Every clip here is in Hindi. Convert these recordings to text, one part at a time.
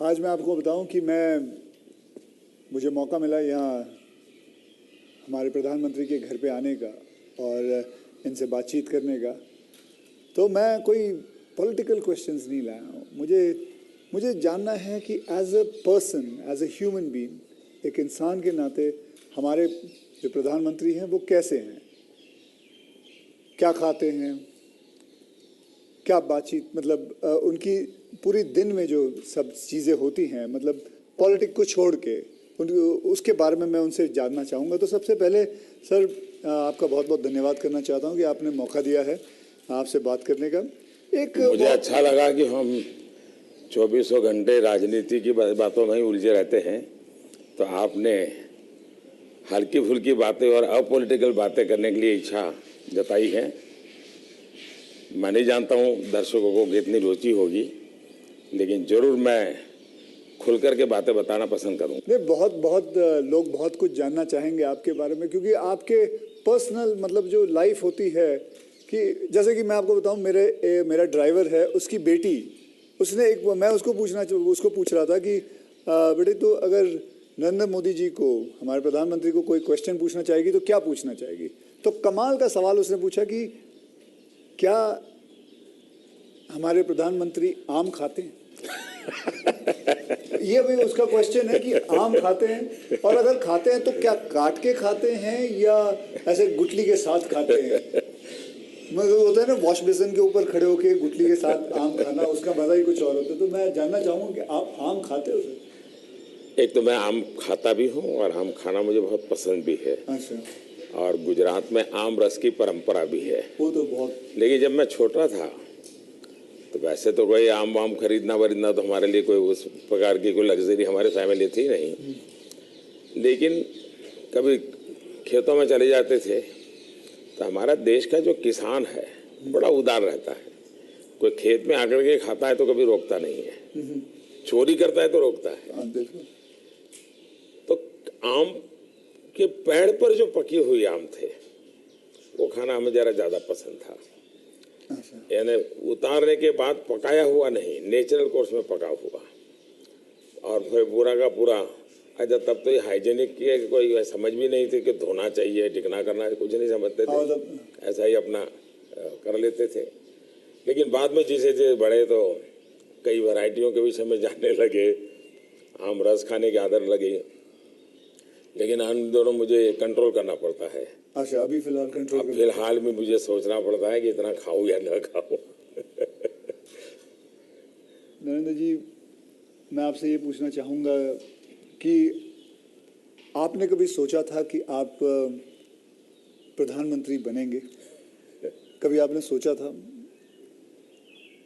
आज मैं आपको बताऊं कि मुझे मौका मिला यहाँ हमारे प्रधानमंत्री के घर पे आने का और इनसे बातचीत करने का। तो मैं कोई पॉलिटिकल क्वेश्चंस नहीं लाया हूँ। मुझे जानना है कि as a person, as a human being, एक इंसान के नाते हमारे जो प्रधानमंत्री हैं वो कैसे हैं, क्या खाते हैं, क्या बातचीत, मतलब उनकी पूरी दिन में जो सब चीज़ें होती हैं, मतलब पॉलिटिक्स को छोड़ के उसके बारे में मैं उनसे जानना चाहूँगा। तो सबसे पहले सर आपका बहुत बहुत धन्यवाद करना चाहता हूँ कि आपने मौका दिया है आपसे बात करने का। मुझे अच्छा लगा कि हम 24 घंटे राजनीति की बातों में ही उलझे रहते हैं, तो आपने हल्की फुल्की बातें और अपॉलिटिकल बातें करने के लिए इच्छा जताई है। मैं नहीं जानता हूँ दर्शकों को कितनी रुचि होगी, लेकिन जरूर मैं खुल कर के बातें बताना पसंद करूँगा। नहीं, बहुत लोग बहुत कुछ जानना चाहेंगे आपके बारे में, क्योंकि आपके पर्सनल मतलब जो लाइफ होती है, कि जैसे कि मैं आपको बताऊं, मेरा ड्राइवर है, उसकी बेटी, उसने मैं उसको पूछ रहा था कि बेटे तो अगर नरेंद्र मोदी जी को, हमारे प्रधानमंत्री को कोई क्वेश्चन पूछना चाहेगी तो क्या पूछना चाहेगी? तो कमाल का सवाल उसने पूछा कि क्या हमारे प्रधानमंत्री आम खाते हैं? ये भी उसका क्वेश्चन है कि आम खाते हैं, और अगर खाते हैं तो क्या काट के खाते हैं या ऐसे गुठली के साथ खाते हैं? मतलब होता है ना, वॉश बेसिन के ऊपर खड़े होके गुठली के साथ आम खाना, उसका मजा ही कुछ और होता है। तो मैं जानना चाहूँगा कि आप आम खाते हो सर? एक तो मैं आम खाता भी हूँ और आम खाना मुझे बहुत पसंद भी है। अच्छा। और गुजरात में आम रस की परंपरा भी है। वो तो बहुत। लेकिन जब मैं छोटा था तो वैसे तो कोई आम वाम खरीदना वरीदना तो हमारे लिए कोई उस प्रकार की कोई लग्जरी हमारे फैमिली थी नहीं। लेकिन कभी खेतों में चले जाते थे तो हमारा देश का जो किसान है बड़ा उदार रहता है। कोई खेत में आकर के खाता है तो कभी रोकता नहीं है, चोरी करता है तो रोकता है। तो आम के पेड़ पर जो पकी हुई आम थे वो खाना हमें जरा ज्यादा पसंद था। यानी उतारने के बाद पकाया हुआ नहीं, नेचुरल कोर्स में पका हुआ, और फिर पूरा का पूरा। अच्छा, तब तो ये हाइजीनिक की कोई समझ भी नहीं थी कि धोना चाहिए, टिकना करना, कुछ नहीं समझते थे, ऐसा ही अपना कर लेते थे। लेकिन बाद में जैसे जैसे बढ़े तो कई वैरायटियों के विषय में जानने लगे, आम रस खाने की आदत लगी। लेकिन इन दोनों मुझे कंट्रोल करना पड़ता है। अच्छा, अभी फिलहाल कंट्रोल? फिलहाल में मुझे सोचना पड़ता है कि इतना खाऊं या न खाऊं। नरेंद्र जी, मैं आपसे ये पूछना चाहूँगा कि आपने कभी सोचा था कि आप प्रधानमंत्री बनेंगे? कभी आपने सोचा था?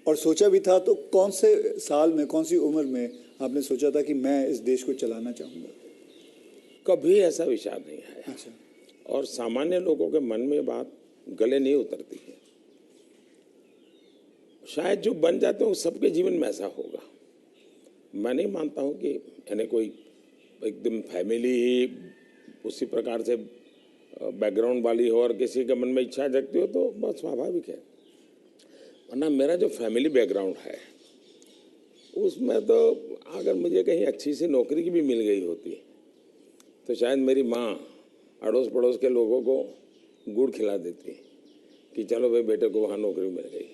और सोचा भी था तो कौन से साल में, कौन सी उम्र में आपने सोचा था कि मैं इस देश को चलाना चाहूँगा? कभी ऐसा विचार नहीं है। अच्छा। और सामान्य लोगों के मन में बात गले नहीं उतरती है। शायद जो बन जाते हैं वो सबके जीवन में ऐसा होगा। मैं नहीं मानता हूँ कि यानी कोई एकदम फैमिली ही उसी प्रकार से बैकग्राउंड वाली हो और किसी के मन में इच्छा जगती हो तो बहुत स्वाभाविक है। वरना मेरा जो फैमिली बैकग्राउंड है उसमें तो अगर मुझे कहीं अच्छी सी नौकरी की भी मिल गई होती तो शायद मेरी माँ अड़ोस पड़ोस के लोगों को गुड़ खिला देती कि चलो भाई बेटे को वहाँ नौकरी मिल गई,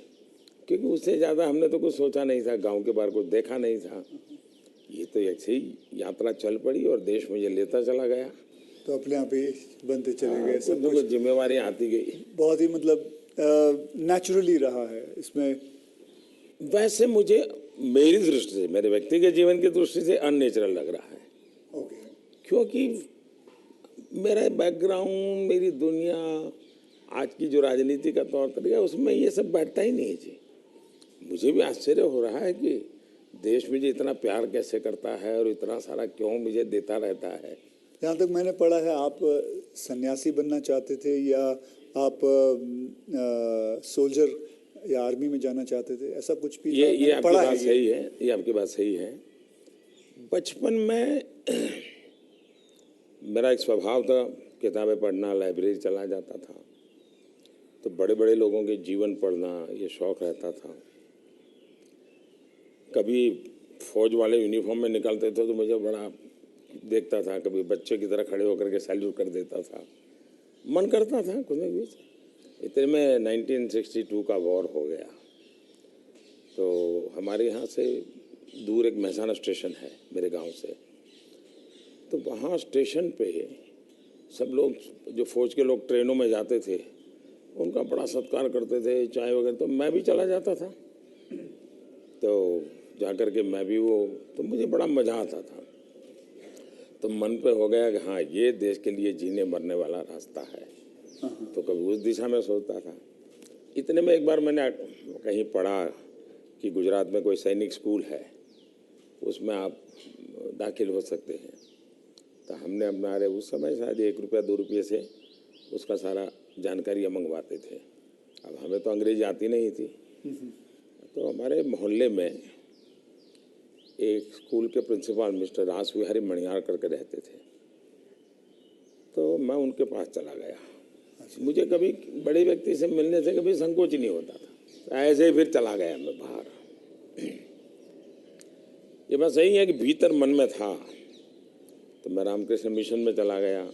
क्योंकि उससे ज़्यादा हमने तो कुछ सोचा नहीं था, गांव के बाहर कुछ देखा नहीं था। ये तो ऐसे ही यात्रा चल पड़ी और देश मुझे लेता चला गया, तो अपने आप ही बनते चले गए। सब कुछ जिम्मेवारी आती गई। बहुत ही मतलब नेचुरली रहा है इसमें। वैसे मुझे मेरी दृष्टि से, मेरे व्यक्तिगत जीवन की दृष्टि से अननेचुरल लग रहा है। क्योंकि मेरा बैकग्राउंड, मेरी दुनिया, आज की जो राजनीति का तौर तरीका, उसमें ये सब बैठता ही नहीं जी। मुझे भी आश्चर्य हो रहा है कि देश मुझे इतना प्यार कैसे करता है और इतना सारा क्यों मुझे देता रहता है। जहाँ तक मैंने पढ़ा है आप सन्यासी बनना चाहते थे या आप सोल्जर या आर्मी में जाना चाहते थे, ऐसा कुछ भी? ये आपकी बात सही है, ये आपकी बात सही है। बचपन में मेरा एक स्वभाव था किताबें पढ़ना, लाइब्रेरी चला जाता था, तो बड़े बड़े लोगों के जीवन पढ़ना ये शौक रहता था। कभी फौज वाले यूनिफॉर्म में निकलते थे तो मुझे बड़ा देखता था, कभी बच्चे की तरह खड़े होकर के सैल्यूट कर देता था, मन करता था कुछ भी। इतने में 1962 का वॉर हो गया, तो हमारे यहाँ से दूर एक महसाना स्टेशन है मेरे गांव से, तो वहाँ स्टेशन पे सब लोग, जो फौज के लोग ट्रेनों में जाते थे, उनका बड़ा सत्कार करते थे, चाय वगैरह, तो मैं भी चला जाता था। तो जाकर के मैं भी वो, तो मुझे बड़ा मज़ा आता था। तो मन पे हो गया कि हाँ, ये देश के लिए जीने मरने वाला रास्ता है। तो कभी उस दिशा में सोचता था। इतने में एक बार मैंने कहीं पढ़ा कि गुजरात में कोई सैनिक स्कूल है, उसमें आप दाखिल हो सकते हैं। तो हमने हमारे उस समय शायद 1 रुपया 2 रुपये से उसका सारा जानकारी मंगवाते थे। अब हमें तो अंग्रेजी आती नहीं थी, तो हमारे मोहल्ले में एक स्कूल के प्रिंसिपल मिस्टर रास विहारी मणियार करके रहते थे, तो मैं उनके पास चला गया। मुझे कभी बड़े व्यक्ति से मिलने से कभी संकोच नहीं होता था, ऐसे ही फिर चला गया मैं बाहर। ये बात सही है कि भीतर मन में था, तो मैं रामकृष्ण मिशन में चला गया।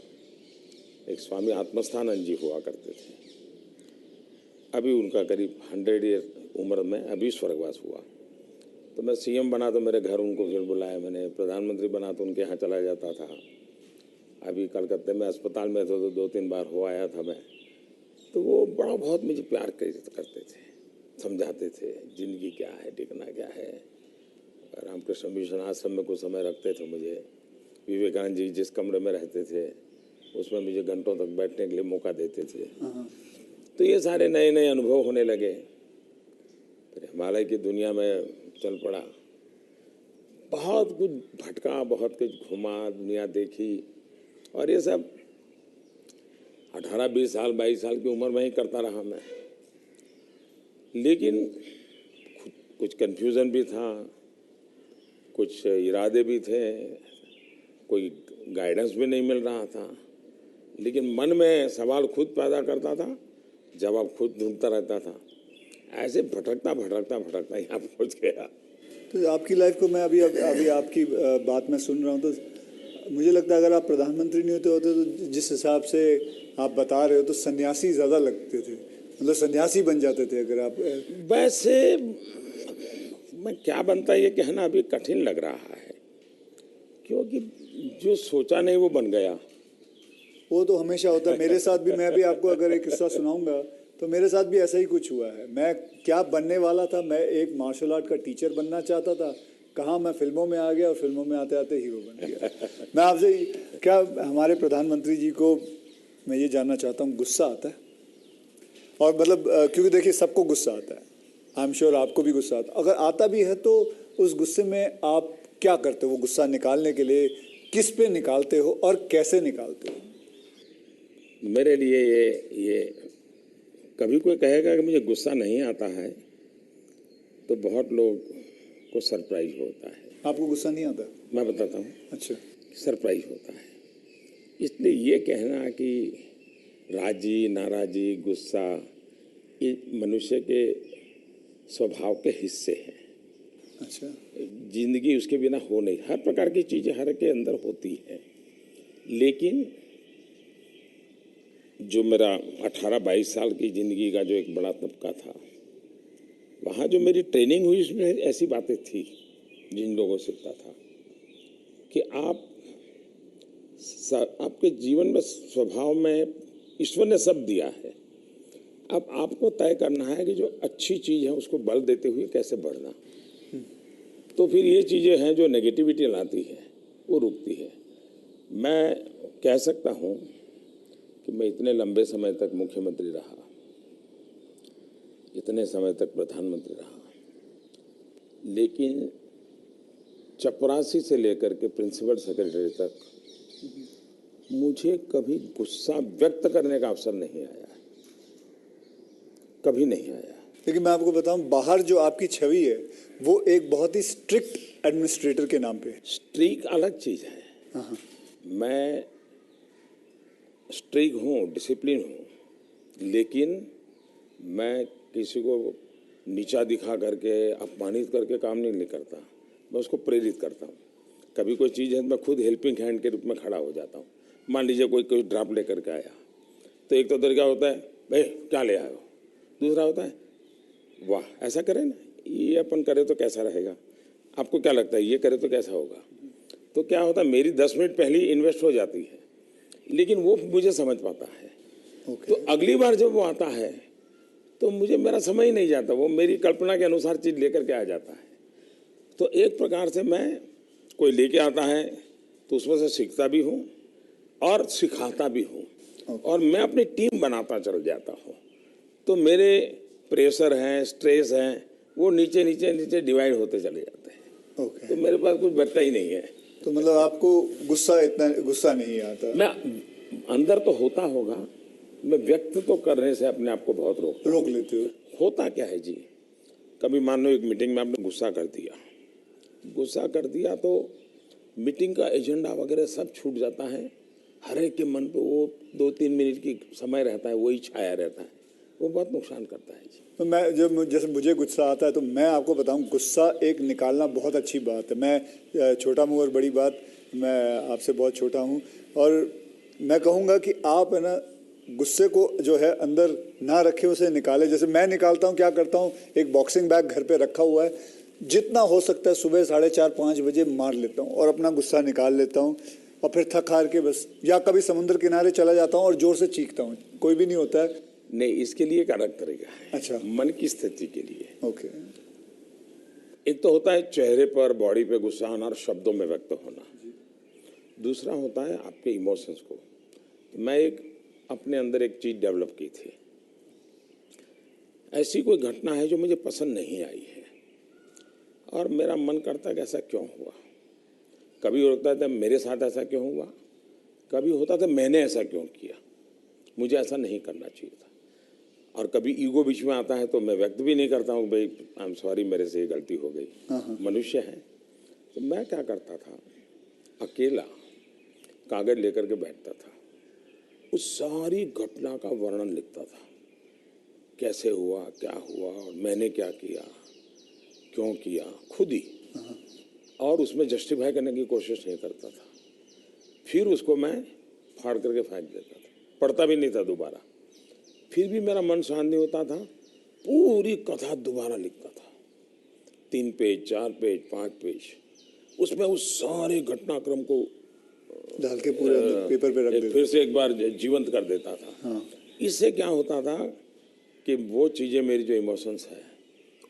एक स्वामी आत्मस्थानंद जी हुआ करते थे, अभी उनका करीब 100 ईयर उम्र में अभी स्वर्गवास हुआ। तो मैं सीएम बना तो मेरे घर उनको फिर बुलाया मैंने, प्रधानमंत्री बना तो उनके यहाँ चला जाता था। अभी कलकत्ते में अस्पताल में तो 2-3 बार हो आया था मैं। तो वो बड़ा बहुत मुझे प्यार करते थे, समझाते थे जिंदगी क्या है, टिकना क्या है। रामकृष्ण मिशन आश्रम में कुछ समय रखते थे मुझे। विवेकानंद जी जिस कमरे में रहते थे उसमें मुझे घंटों तक बैठने के लिए मौका देते थे। तो ये सारे नए नए अनुभव होने लगे। फिर हिमालय की दुनिया में चल पड़ा, बहुत कुछ भटका, बहुत कुछ घुमा, दुनिया देखी, और ये सब 18-20 साल 22 साल की उम्र में ही करता रहा मैं। लेकिन कुछ कन्फ्यूज़न भी था, कुछ इरादे भी थे, कोई गाइडेंस भी नहीं मिल रहा था, लेकिन मन में सवाल खुद पैदा करता था, जवाब खुद ढूंढता रहता था। ऐसे भटकता भटकता भटकता यहाँ पहुँच गया। तो आपकी लाइफ को मैं अभी आपकी बात में सुन रहा हूँ, तो मुझे लगता है अगर आप प्रधानमंत्री नहीं होते तो जिस हिसाब से आप बता रहे हो तो सन्यासी ज़्यादा लगते थे, मतलब सन्यासी बन जाते थे अगर आप। वैसे मैं क्या बनता ये कहना अभी कठिन लग रहा है, क्योंकि जो सोचा नहीं वो बन गया। वो तो हमेशा होता है, मेरे साथ भी। मैं भी आपको अगर एक किस्सा सुनाऊंगा तो मेरे साथ भी ऐसा ही कुछ हुआ है। मैं क्या बनने वाला था, मैं एक मार्शल आर्ट का टीचर बनना चाहता था, कहाँ मैं फिल्मों में आ गया और फिल्मों में आते आते हीरो बन गया। मैं आपसे क्या, हमारे प्रधानमंत्री जी को मैं ये जानना चाहता हूँ, गुस्सा आता है? और मतलब क्योंकि देखिए सबको गुस्सा आता है, आई एम श्योर आपको भी गुस्सा आता है। अगर आता भी है तो उस गुस्से में आप क्या करते हो? वो गुस्सा निकालने के लिए किस पे निकालते हो और कैसे निकालते हो? मेरे लिए ये कभी कोई कहेगा कि मुझे गुस्सा नहीं आता है तो बहुत लोग को सरप्राइज होता है। आपको गुस्सा नहीं आता? मैं बताता हूँ। अच्छा। सरप्राइज होता है। इसलिए ये कहना कि राजी नाराजी गुस्सा ये मनुष्य के स्वभाव के हिस्से हैं। अच्छा। जिंदगी उसके बिना हो नहीं, हर प्रकार की चीज़ें हर के अंदर होती हैं। लेकिन जो मेरा 18-22 साल की ज़िंदगी का जो एक बड़ा तबका था, वहाँ जो मेरी ट्रेनिंग हुई उसमें ऐसी बातें थी जिन लोगों से सीखता था कि आपके जीवन में स्वभाव में ईश्वर ने सब दिया है। अब आपको तय करना है कि जो अच्छी चीज़ है उसको बल देते हुए कैसे बढ़ना। तो फिर ये चीज़ें हैं जो नेगेटिविटी लाती है वो रुकती है। मैं कह सकता हूँ कि मैं इतने लंबे समय तक मुख्यमंत्री रहा, इतने समय तक प्रधानमंत्री रहा, लेकिन चपरासी से लेकर के प्रिंसिपल सेक्रेटरी तक मुझे कभी गुस्सा व्यक्त करने का अवसर नहीं आया, कभी नहीं आया। लेकिन मैं आपको बताऊं, बाहर जो आपकी छवि है वो एक बहुत ही स्ट्रिक्ट एडमिनिस्ट्रेटर के नाम पे है। स्ट्रिक्ट अलग चीज़ है। मैं स्ट्रिक्ट हूँ, डिसिप्लिन हूँ, लेकिन मैं किसी को नीचा दिखा करके अपमानित करके काम नहीं करता। मैं उसको प्रेरित करता हूँ। कभी कोई चीज़ है तो मैं खुद हेल्पिंग हैंड के रूप में खड़ा हो जाता हूँ। मान लीजिए कोई ड्राफ्ट लेकर के आया, तो एक तो तरीका होता है भाई क्या ले आए हो, दूसरा होता है वाह ऐसा करें ना, ये अपन करें तो कैसा रहेगा, आपको क्या लगता है ये करे तो कैसा होगा। तो क्या होता है मेरी 10 मिनट पहले इन्वेस्ट हो जाती है, लेकिन वो मुझे समझ पाता है। तो अगली बार जब वो आता है तो मुझे मेरा समय ही नहीं जाता, वो मेरी कल्पना के अनुसार चीज़ लेकर के आ जाता है। तो एक प्रकार से मैं कोई लेके आता है तो उसमें से सीखता भी हूँ और सिखाता भी हूँ, और मैं अपनी टीम बनाता चल जाता हूँ। तो मेरे प्रेशर हैं, स्ट्रेस हैं, वो नीचे नीचे नीचे डिवाइड होते चले जाते हैं। तो मेरे पास कुछ बचता ही नहीं है। तो मतलब आपको इतना गुस्सा नहीं आता? मैं अंदर तो होता होगा, मैं व्यक्त तो करने से अपने आप को बहुत रोक लेते हो। होता क्या है जी, कभी मान लो एक मीटिंग में आपने गुस्सा कर दिया तो मीटिंग का एजेंडा वगैरह सब छूट जाता है। हर एक के मन पे वो 2-3 मिनट की समय रहता है, वही छाया रहता है, वो बहुत नुकसान करता है जी। तो मैं जैसे मुझे गुस्सा आता है तो मैं आपको बताऊं, गुस्सा एक निकालना बहुत अच्छी बात है। मैं छोटा मुँह और बड़ी बात, मैं आपसे बहुत छोटा हूं, और मैं कहूँगा कि आप है ना गुस्से को जो है अंदर ना रखें, उसे निकालें। जैसे मैं निकालता हूँ, क्या करता हूँ, एक बॉक्सिंग बैग घर पे रखा हुआ है, जितना हो सकता है सुबह 4:30-5 बजे मार लेता हूँ और अपना गुस्सा निकाल लेता हूँ, और फिर थक हार के बस, या कभी समुद्र किनारे चला जाता हूँ और जोर से चीखता हूँ, कोई भी नहीं होता है। नहीं, इसके लिए एक अलग तरीका है। अच्छा। मन की स्थिति के लिए। ओके। एक तो होता है चेहरे पर, बॉडी पे गुस्सा आना और शब्दों में व्यक्त होना। दूसरा होता है आपके इमोशंस को। मैं अपने अंदर एक चीज डेवलप की थी, ऐसी कोई घटना है जो मुझे पसंद नहीं आई है और मेरा मन करता है कि ऐसा क्यों हुआ। कभी होता था मेरे साथ ऐसा क्यों हुआ, कभी होता था मैंने ऐसा क्यों किया, मुझे ऐसा नहीं करना चाहिए था। और कभी ईगो बीच में आता है तो मैं व्यक्त भी नहीं करता हूँ भाई आई एम सॉरी, मेरे से ये गलती हो गई, मनुष्य है। तो मैं क्या करता था, अकेला कागज लेकर के बैठता था, उस सारी घटना का वर्णन लिखता था, कैसे हुआ, क्या हुआ, और मैंने क्या किया, क्यों किया, खुद ही, और उसमें जस्टिफाई करने की कोशिश नहीं करता था। फिर उसको मैं फाड़ करके फेंक देता था, पढ़ता भी नहीं था दोबारा। फिर भी मेरा मन शांत नहीं होता था, पूरी कथा दोबारा लिखता था, 3 पेज, 4 पेज, 5 पेज, उसमें उस सारे घटनाक्रम को डाल के पूरे पेपर पे रख देता, फिर से एक बार जीवंत कर देता था। इससे क्या होता था कि वो चीज़ें, मेरी जो इमोशंस है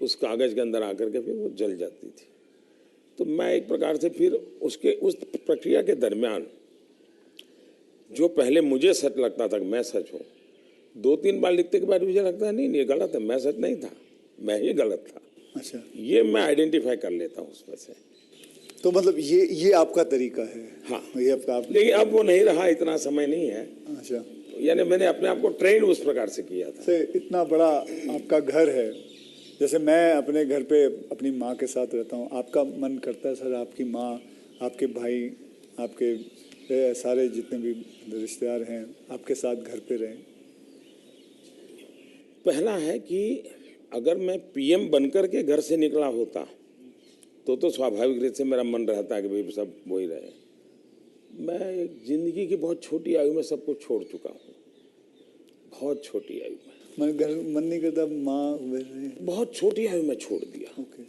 उस कागज़ के अंदर आकर के फिर वो जल जाती थी। तो मैं एक प्रकार से फिर उस प्रक्रिया के दरमियान जो पहले मुझे सच लगता था कि मैं सच हूँ, 2-3 बार लिखने के बाद मुझे लगता है नहीं ये गलत है, मैं सच नहीं था, मैं ही गलत था। अच्छा। ये मैं आइडेंटिफाई कर लेता हूँ उसमें से। तो मतलब ये आपका तरीका है? हाँ, ये आपका। लेकिन अब वो नहीं रहा, इतना समय नहीं है। अच्छा। यानी मैंने अपने आप को ट्रेन उस प्रकार से किया था। से इतना बड़ा आपका घर है, जैसे मैं अपने घर पे अपनी माँ के साथ रहता हूँ, आपका मन करता है सर आपकी माँ, आपके भाई, आपके सारे जितने भी रिश्तेदार हैं आपके साथ घर पे रहें? पहला है कि अगर मैं पीएम बनकर के घर से निकला होता तो स्वाभाविक रूप से मेरा मन रहता है कि भाई सब वही रहे। मैं एक जिंदगी की बहुत छोटी आयु में सब कुछ छोड़ चुका हूँ, बहुत छोटी आयु में। मन नहीं करता माँ, बहुत छोटी आयु में छोड़ दिया। ओके।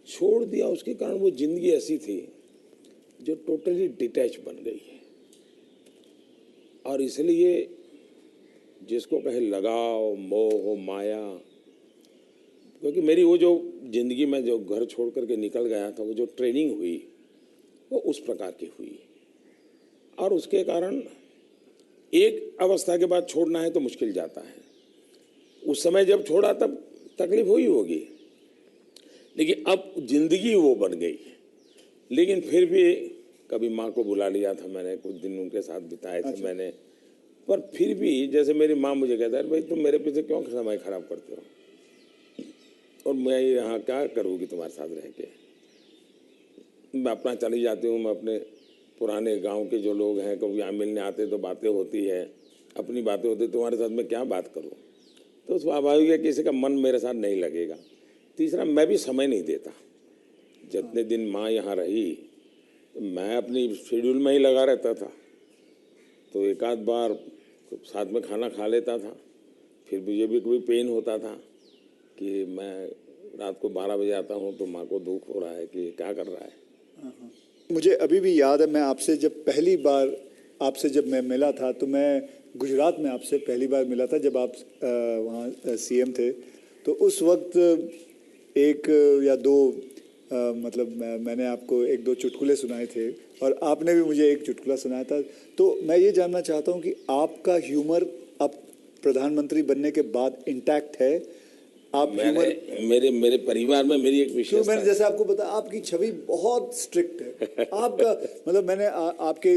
छोड़ दिया, उसके कारण वो जिंदगी ऐसी थी जो टोटली डिटैच बन गई है। और इसलिए जिसको कहे लगाव, मोह, माया, क्योंकि मेरी वो जो जिंदगी में जो घर छोड़ करके निकल गया था, वो जो ट्रेनिंग हुई वो उस प्रकार की हुई, और उसके कारण एक अवस्था के बाद छोड़ना है तो मुश्किल जाता है। उस समय जब छोड़ा तब तकलीफ हुई होगी, लेकिन अब जिंदगी वो बन गई। लेकिन फिर भी कभी माँ को बुला लिया था मैंने, कुछ दिन उनके साथ बिताए थे मैंने, पर फिर भी जैसे मेरी माँ मुझे कहता है भाई तुम मेरे पीछे क्यों समय खराब करते हो, और मैं यहाँ क्या करूँगी तुम्हारे साथ रह के। मैं अपना चली जाती हूँ, मैं अपने पुराने गांव के जो लोग हैं कभी यहाँ मिलने आते तो बातें होती है, अपनी बातें होती, तुम्हारे साथ मैं क्या बात करूँ। तो स्वाभाविक है किसी का मन मेरे साथ नहीं लगेगा। तीसरा, मैं भी समय नहीं देता, जितने दिन माँ यहाँ रही मैं अपनी शेड्यूल में ही लगा रहता था, तो एक आध बार साथ में खाना खा लेता था। फिर मुझे भी कभी पेन होता था कि मैं रात को 12 बजे आता हूँ तो माँ को दुख हो रहा है कि क्या कर रहा है। मुझे अभी भी याद है, मैं आपसे जब पहली बार आपसे जब मैं मिला था तो मैं गुजरात में आपसे पहली बार मिला था जब आप वहाँ सीएम थे। तो उस वक्त एक या दो मतलब मैंने आपको एक दो चुटकुले सुनाए थे और आपने भी मुझे एक चुटकुला सुनाया था। तो मैं ये जानना चाहता हूँ कि आपका ह्यूमर अब प्रधानमंत्री बनने के बाद इंटैक्ट है? आप ह्यूमर मेरे परिवार में मेरी एक क्यों, विशेषता मैंने जैसे आपको बताया आपकी छवि बहुत स्ट्रिक्ट है। आपका मतलब मैंने आपके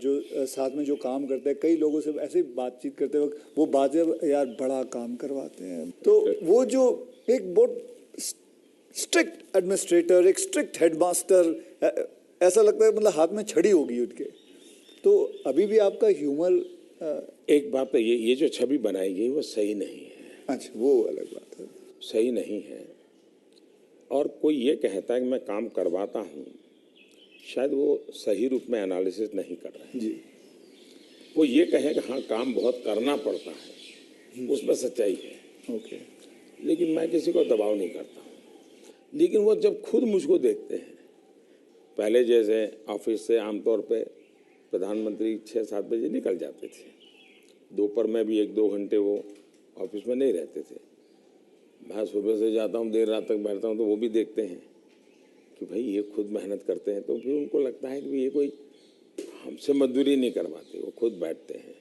जो साथ में जो काम करते हैं कई लोगों से ऐसे बातचीत करते वक्त वो बातें यार बड़ा काम करवाते हैं, तो वो जो एक बहुत स्ट्रिक्ट एडमिनिस्ट्रेटर, एक स्ट्रिक्ट हेडमास्टर, ऐसा लगता है मतलब हाथ में छड़ी होगी उनके। तो अभी भी आपका ह्यूमर एक बात है, ये जो छवि बनाई गई वो सही नहीं है। अच्छा, वो अलग बात है, सही नहीं है। और कोई ये कहता है कि मैं काम करवाता हूँ, शायद वो सही रूप में एनालिसिस नहीं कर रहे हैं जी। वो ये कहे कि हाँ काम बहुत करना पड़ता है, उसमें सच्चाई है। ओके। लेकिन मैं किसी को दबाव नहीं करता हूँ। लेकिन वो जब खुद मुझको देखते हैं, पहले जैसे ऑफिस से आमतौर पे प्रधानमंत्री 6-7 बजे निकल जाते थे, दोपहर में भी 1-2 घंटे वो ऑफिस में नहीं रहते थे। मैं सुबह से जाता हूँ, देर रात तक बैठता हूँ, तो वो भी देखते हैं कि भाई ये खुद मेहनत करते हैं। तो फिर उनको लगता है कि ये कोई हमसे मजदूरी नहीं करवाते, वो खुद बैठते हैं।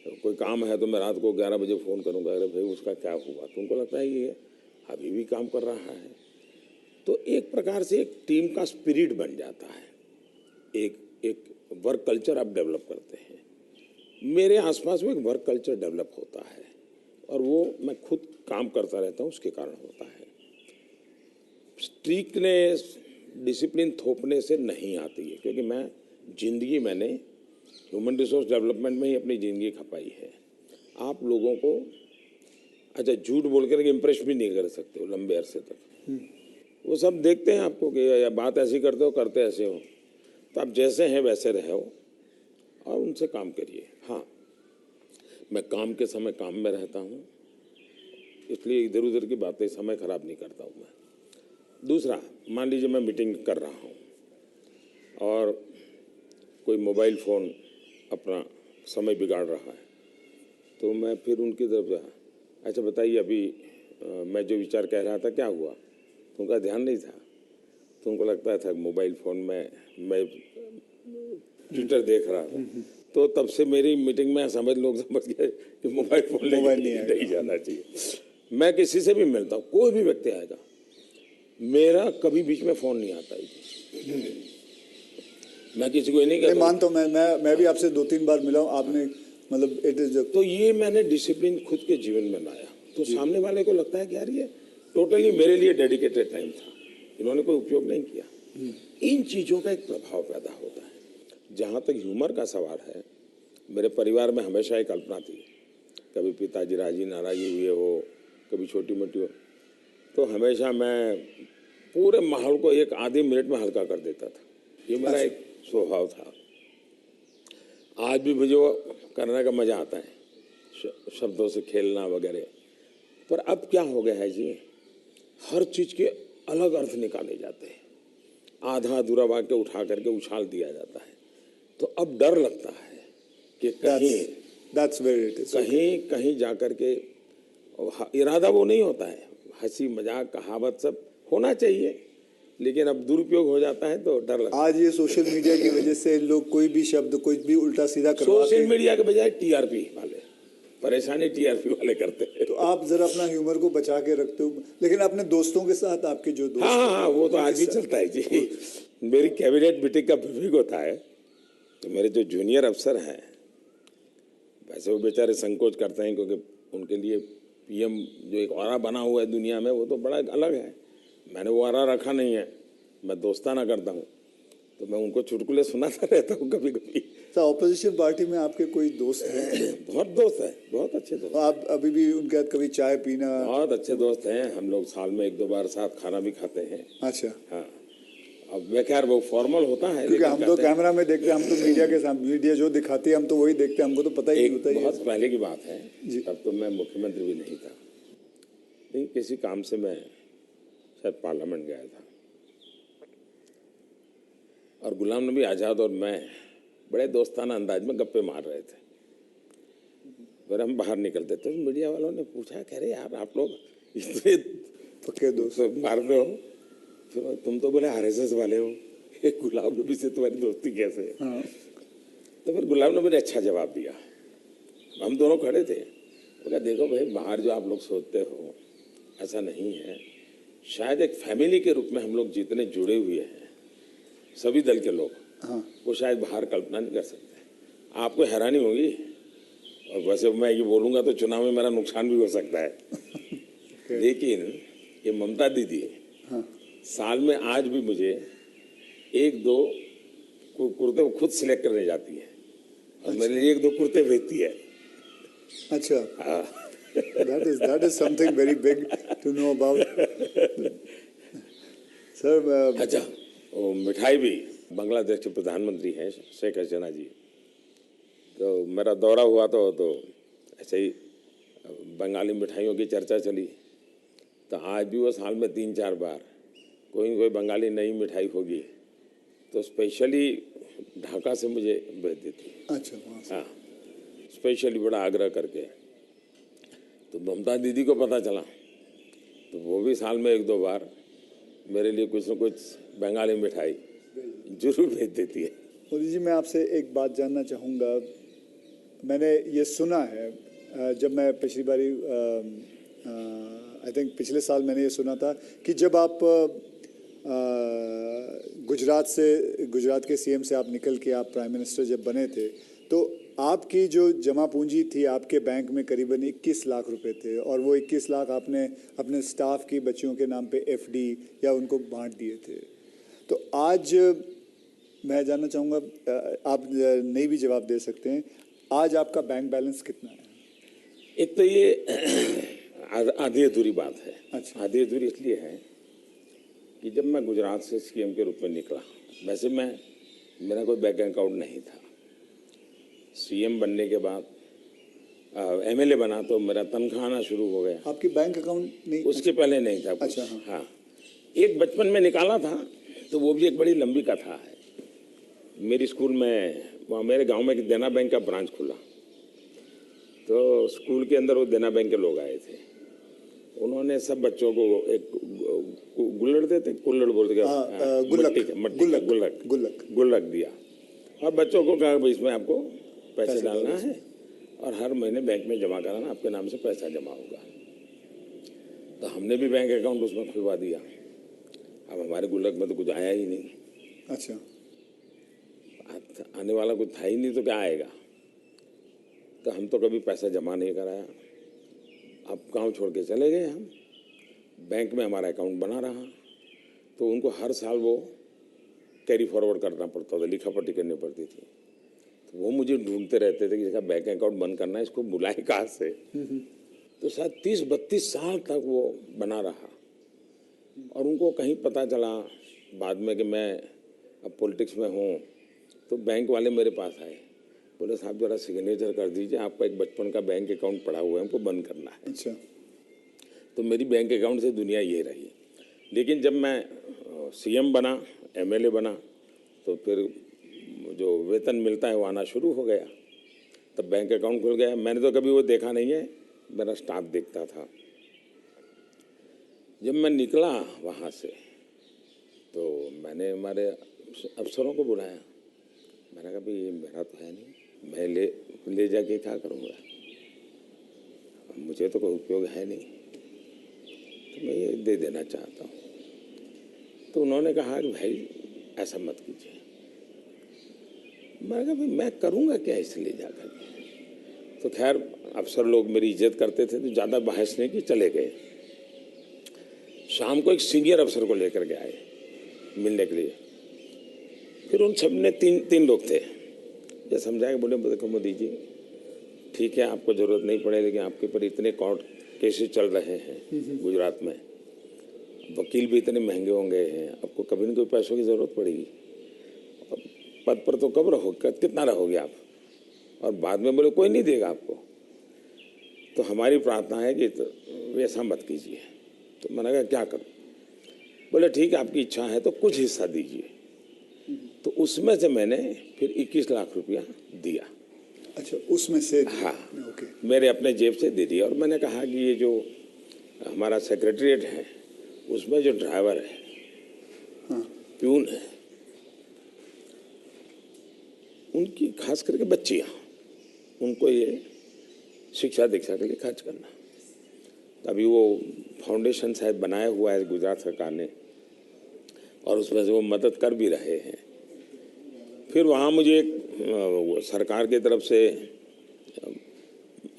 तो कोई काम है तो मैं रात को 11 बजे फ़ोन करूँगा, अरे भाई उसका क्या हुआ, तो उनको लगता है ये अभी भी काम कर रहा है। तो एक प्रकार से एक टीम का स्पिरिट बन जाता है, एक वर्क कल्चर आप डेवलप करते हैं। मेरे आसपास में एक वर्क कल्चर डेवलप होता है और वो मैं खुद काम करता रहता हूँ, उसके कारण होता है। स्ट्रिक्टनेस, डिसिप्लिन थोपने से नहीं आती है, क्योंकि मैं जिंदगी मैंने ह्यूमन रिसोर्स डेवलपमेंट में ही अपनी ज़िंदगी खपाई है। आप लोगों को अच्छा झूठ बोल कर इम्प्रेस भी नहीं कर सकते हो लंबे अरसे तक। वो सब देखते हैं आपको कि या बात ऐसी करते हो, करते ऐसे हो, तो आप जैसे हैं वैसे रहो और उनसे काम करिए। हाँ, मैं काम के समय काम में रहता हूँ, इसलिए इधर उधर की बातें समय खराब नहीं करता हूँ मैं। दूसरा, मान लीजिए मैं मीटिंग कर रहा हूँ और कोई मोबाइल फ़ोन अपना समय बिगाड़ रहा है, तो मैं फिर उनकी तरफ जा, अच्छा बताइए अभी मैं जो विचार कह रहा था क्या हुआ, तो उनका ध्यान नहीं था, तो उनको लगता था मोबाइल फ़ोन में मैं ट्विटर देख रहा था। तो तब से मेरी मीटिंग में लोग समझ गए कि मोबाइल फ़ोन नहीं जाना चाहिए। मैं किसी से भी मिलता हूँ, कोई भी व्यक्ति आएगा, मेरा कभी बीच में फ़ोन नहीं आता है। मैं किसी को ये नहीं कहता। मानता हूँ, मैं भी आपसे 2-3 बार मिला हूँ, आपने मतलब इट इज। तो ये मैंने डिसिप्लिन खुद के जीवन में लाया, तो सामने वाले को लगता है कि यार ये टोटली मेरे लिए डेडिकेटेड टाइम था, इन्होंने कोई उपयोग नहीं किया। इन चीज़ों का एक प्रभाव पैदा होता है। जहाँ तक ह्यूमर का सवाल है, मेरे परिवार में हमेशा एक कल्पना थी, कभी पिताजी राजी नाराजी हुए हो, कभी छोटी मोटी हो, तो हमेशा मैं पूरे माहौल को एक आधे मिनट में हल्का कर देता था। ये मेरा एक स्वभाव था। आज भी मुझे वो करने का मज़ा आता है, शब्दों से खेलना वगैरह। पर अब क्या हो गया है जी, हर चीज़ के अलग अर्थ निकाले जाते हैं, आधा अधूरा वाक्य उठा करके उछाल दिया जाता है। तो अब डर लगता है कि कहीं जा कर के, इरादा वो नहीं होता है, हंसी मजाक कहावत सब होना चाहिए, लेकिन अब दुरुपयोग हो जाता है तो डर लगता है। आज ये सोशल मीडिया की वजह से लोग कोई भी शब्द कोई भी उल्टा सीधा करवा के, सोशल मीडिया के बजाय टीआरपी वाले परेशानी टीआरपी वाले करते हैं। तो आप जरा अपना ह्यूमर को बचा के रखते हो, लेकिन अपने दोस्तों के साथ आपके जो दोस्त हाँ, वो तो आज भी चलता है जी। मेरी कैबिनेट मीटिंग का विवेक होता है, तो मेरे जो जूनियर अफसर हैं, वैसे वो बेचारे संकोच करते हैं, क्योंकि उनके लिए पीएम जो एक ऑरा बना हुआ है दुनिया में, वो तो बड़ा अलग है। मैंने वो ऑरा रखा नहीं है, मैं दोस्ताना करता हूँ, तो मैं उनको चुटकुले सुनाता रहता हूँ कभी कभी। ऑपोजिशन पार्टी में आपके कोई दोस्त हैं? बहुत दोस्त हैं, बहुत अच्छे दोस्त। आप अभी भी उनके साथ कभी चाय पीना? बहुत अच्छे दोस्त हैं, हम लोग साल में 1-2 बार साथ खाना भी खाते हैं। अच्छा। हाँ, अब बेकार वो फॉर्मल होता है, क्योंकि लेकिन हम तो कहते हैं, कैमरा में देखते हैं, हम तो मीडिया के सामने, मीडिया जो दिखाती है हम तो वही देखते हैं, हमको तो पता ही नहीं एक होता बहुत है। पहले की बात है, जी। तब तो मैं मुख्यमंत्री भी नहीं था, लेकिन किसी काम से मैं शायद पार्लियामेंट गया था और गुलाम नबी आज़ाद और मैं बड़े दोस्ताना अंदाज में गप्पे मार रहे थे। फिर हम बाहर निकलते तो मीडिया वालों ने पूछा, कह रहे यार आप लोग इतने पक्के दोस्त। मार रहे हो, फिर तुम तो बोले आरएसएस वाले हो, ये गुलाम नबी से तुम्हारी दोस्ती कैसे है? हाँ। तो फिर गुलाम नबी ने अच्छा जवाब दिया। हम दोनों खड़े थे, बोला देखो भाई, बाहर जो आप लोग सोचते हो ऐसा नहीं है। शायद एक फैमिली के रूप में हम लोग जितने जुड़े हुए हैं सभी दल के लोग, हाँ। वो शायद बाहर कल्पना नहीं कर सकते। आपको हैरानी होगी, और वैसे मैं ये बोलूँगा तो चुनाव में मेरा नुकसान भी हो सकता है लेकिन ये ममता दीदी हाँ। साल में आज भी मुझे एक दो कुर्ते खुद सिलेक्ट करने जाती है और मेरे लिए एक दो कुर्ते भेजती है। अच्छा, that is something very big to know about. Sir, अच्छा, वो मिठाई भी, बांग्लादेश के प्रधानमंत्री हैं शेख हसीना जी, तो मेरा दौरा हुआ तो ऐसे ही बंगाली मिठाइयों की चर्चा चली, तो आज भी वो साल में 3-4 बार कोई न कोई बंगाली नई मिठाई होगी तो स्पेशली ढाका से मुझे भेज देती। अच्छा, वहाँ से। हाँ, स्पेशली बड़ा आग्रह करके। तो ममता दीदी को पता चला तो वो भी साल में 1-2 बार मेरे लिए कुछ न कुछ बंगाली मिठाई जरूर भेज देती है। मोदी जी, मैं आपसे एक बात जानना चाहूँगा। मैंने ये सुना है, जब मैं पिछली बारी आई थिंक पिछले साल मैंने ये सुना था कि जब आप गुजरात के सीएम से आप निकल के आप प्राइम मिनिस्टर जब बने थे, तो आपकी जो जमा पूंजी थी आपके बैंक में करीबन 21 लाख रुपए थे, और वो 21 लाख आपने अपने स्टाफ की बच्चियों के नाम पे एफडी या उनको बांट दिए थे। तो आज मैं जानना चाहूँगा, आप नहीं भी जवाब दे सकते हैं, आज आपका बैंक बैलेंस कितना है? एक तो ये आधी अधूरी बात है। अच्छा। आधी अधूरी इसलिए है कि जब मैं गुजरात से सीएम के रूप में निकला, वैसे मेरा कोई बैंक अकाउंट नहीं था। सीएम बनने के बाद एमएलए बना तो मेरा तनख्वाह आना शुरू हो गया। आपकी बैंक अकाउंट नहीं? उसके पहले नहीं था कुछ। अच्छा, हाँ। हाँ, एक बचपन में निकाला था, तो वो भी एक बड़ी लंबी कथा है। मेरी स्कूल में, वहाँ मेरे गांव में एक देना बैंक का ब्रांच खुला, तो स्कूल के अंदर वो देना बैंक के लोग आए थे। उन्होंने सब बच्चों को एक गुल्लड़ देते, कुल्लड़ बोलते, गुल्लक दिया और बच्चों को कहा भाई इसमें आपको पैसे डालना है और हर महीने बैंक में जमा कराना, आपके नाम से पैसा जमा होगा। तो हमने भी बैंक अकाउंट उसमें खुलवा दिया। अब हमारे गुल्लक में तो कुछ आया ही नहीं। अच्छा। आने वाला कुछ था ही नहीं, तो क्या आएगा? तो हम तो कभी पैसा जमा नहीं कराया। अब गांव छोड़ के चले गए हम, बैंक में हमारा अकाउंट बना रहा, तो उनको हर साल वो कैरी फॉरवर्ड करना पड़ता था, लिखापट्टी करनी पड़ती थी। तो वो मुझे ढूंढते रहते थे कि इसका बैंक अकाउंट बंद करना है, इसको बुलाए कहाँ से। तो शायद 30-32 साल तक वो बना रहा, और उनको कहीं पता चला बाद में कि मैं अब पॉलिटिक्स में हूँ, तो बैंक वाले मेरे पास आए, बोले साहब जरा सिग्नेचर कर दीजिए, आपका एक बचपन का बैंक अकाउंट पड़ा हुआ है, हमको बंद करना है। अच्छा। तो मेरी बैंक अकाउंट से दुनिया ये रही। लेकिन जब मैं सीएम बना, एमएलए बना, तो फिर जो वेतन मिलता है वो आना शुरू हो गया, तब बैंक अकाउंट खुल गया। मैंने तो कभी वो देखा नहीं है, मेरा स्टाफ देखता था। जब मैं निकला वहाँ से तो मैंने हमारे अफसरों को बुलाया, मैंने कहा भाई मेरा तो है नहीं, मैं ले जाके क्या करूँगा, मुझे तो कोई उपयोग है नहीं, तो मैं ये दे देना चाहता हूँ। तो उन्होंने कहा कि भाई ऐसा मत कीजिए। मैंने कहा भाई मैं करूँगा क्या इसलिए जाकर के। तो खैर अफसर लोग मेरी इज्जत करते थे, तो ज़्यादा बहस नहीं की, चले गए। शाम को एक सीनियर अफसर को लेकर के आए मिलने के लिए। फिर उन सब ने तीन लोग थे, ये समझाया, बोले देखो मोदी जी ठीक है आपको ज़रूरत नहीं पड़े, लेकिन आपके ऊपर इतने कोर्ट केसेस चल रहे हैं गुजरात में, वकील भी इतने महंगे होंगे हैं, आपको कभी न कभी पैसों की ज़रूरत पड़ेगी। पद पर तो कब रहोगे, कितना रहोगे आप, और बाद में बोले कोई नहीं देगा आपको। तो हमारी प्रार्थना है कि तो वैसा मत कीजिए। तो मैंने कहा क्या करूं? बोले ठीक है, आपकी इच्छा है तो कुछ हिस्सा दीजिए। तो उसमें से मैंने फिर 21 लाख रुपया दिया। अच्छा, उसमें से? हाँ, ओके। मेरे अपने जेब से दे दिया। और मैंने कहा कि ये जो हमारा सेक्रेटरीट है उसमें जो ड्राइवर है, हाँ, प्यून है, उनकी खास करके बच्चियाँ, उनको ये शिक्षा दीक्षा के लिए खर्च करना। अभी वो फाउंडेशन शायद बनाया हुआ है गुजरात सरकार ने, और उसमें से वो मदद कर भी रहे हैं। फिर वहाँ मुझे एक सरकार की तरफ से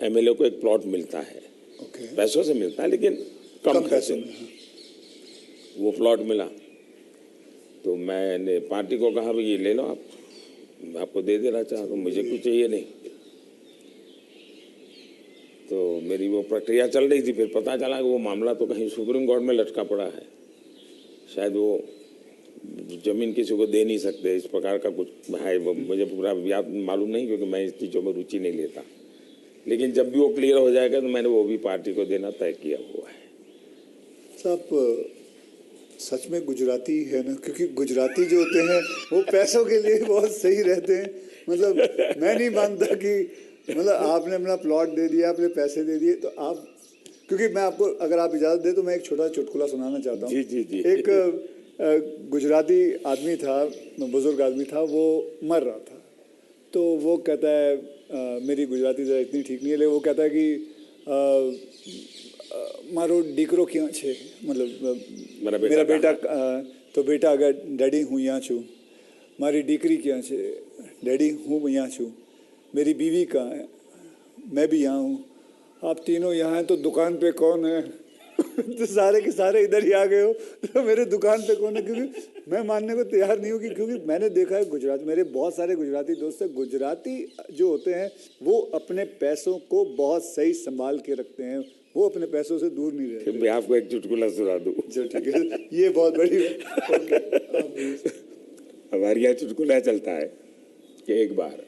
एमएलए को एक प्लॉट मिलता है, ओके। पैसों से मिलता है लेकिन कम पैसे में। वो प्लॉट मिला तो मैंने पार्टी को कहा भाई ये ले लो आप, मैं आपको दे देना चाहता हूँ, मुझे कुछ चाहिए नहीं। तो मेरी वो प्रक्रिया चल रही थी। फिर पता चला कि वो मामला तो कहीं सुप्रीम कोर्ट में लटका पड़ा है, शायद वो जमीन किसी को दे नहीं सकते, इस प्रकार का कुछ है। मुझे पूरा याद मालूम नहीं क्योंकि मैं इस चीज़ों में रुचि नहीं लेता, लेकिन जब भी वो क्लियर हो जाएगा तो मैंने वो भी पार्टी को देना तय किया हुआ है। साहब सच में गुजराती है ना, क्योंकि गुजराती जो होते हैं वो पैसों के लिए बहुत सही रहते हैं। मतलब मैं नहीं मानता कि मतलब आपने अपना प्लॉट दे दिया, अपने पैसे दे दिए, तो आप, क्योंकि मैं आपको अगर आप इजाज़त दे तो मैं एक छोटा चुटकुला सुनाना चाहता हूँ। जी जी जी। एक गुजराती आदमी था, बुजुर्ग आदमी था, वो मर रहा था। तो वो कहता है मेरी गुजराती ज़रा इतनी ठीक नहीं है, लेकिन वो कहता है कि मारो दीकरो क्यों छे, मतलब मेरा बेटा तो बेटा अगर डैडी हूँ यहाँ छू, मारी दीकरी क्या छे, डैडी हूँ यहाँ छू, मेरी बीवी कहाँ है, मैं भी यहाँ हूँ, आप तीनों यहाँ हैं तो दुकान पे कौन है? तो सारे के सारे इधर ही आ गए हो, तो मेरे दुकान पे कौन है? क्योंकि मैं मानने को तैयार नहीं हूँ कि, क्योंकि मैंने देखा है गुजरात, मेरे बहुत सारे गुजराती दोस्त हैं, गुजराती जो होते हैं वो अपने पैसों को बहुत सही संभाल के रखते हैं, वो अपने पैसों से दूर नहीं रहते। मैं आपको एक चुटकुला सुना दूँ? जो ठीक है, ये बहुत बड़ी हमारे यहाँ चुटकुला चलता है कि एक बार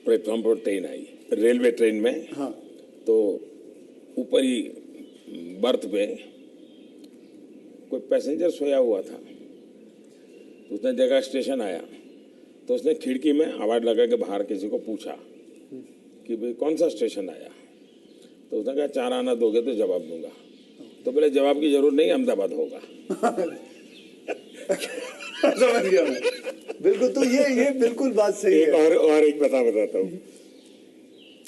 प्लेटफॉर्म पर ट्रेन आई, रेलवे ट्रेन में। हाँ, तो ऊपर ही बर्थ पे कोई पैसेंजर सोया हुआ था। तो उसने देखा स्टेशन आया, तो उसने खिड़की में आवाज़ लगा के बाहर किसी को पूछा कि भाई कौन सा स्टेशन आया? तो उसने कहा 4 आना दोगे तो जवाब दूंगा। तो बोले जवाब की जरूरत नहीं, अहमदाबाद होगा। समझ गया मैं, बिल्कुल। तो ये बिल्कुल बात सही है। और एक बताता हूँ,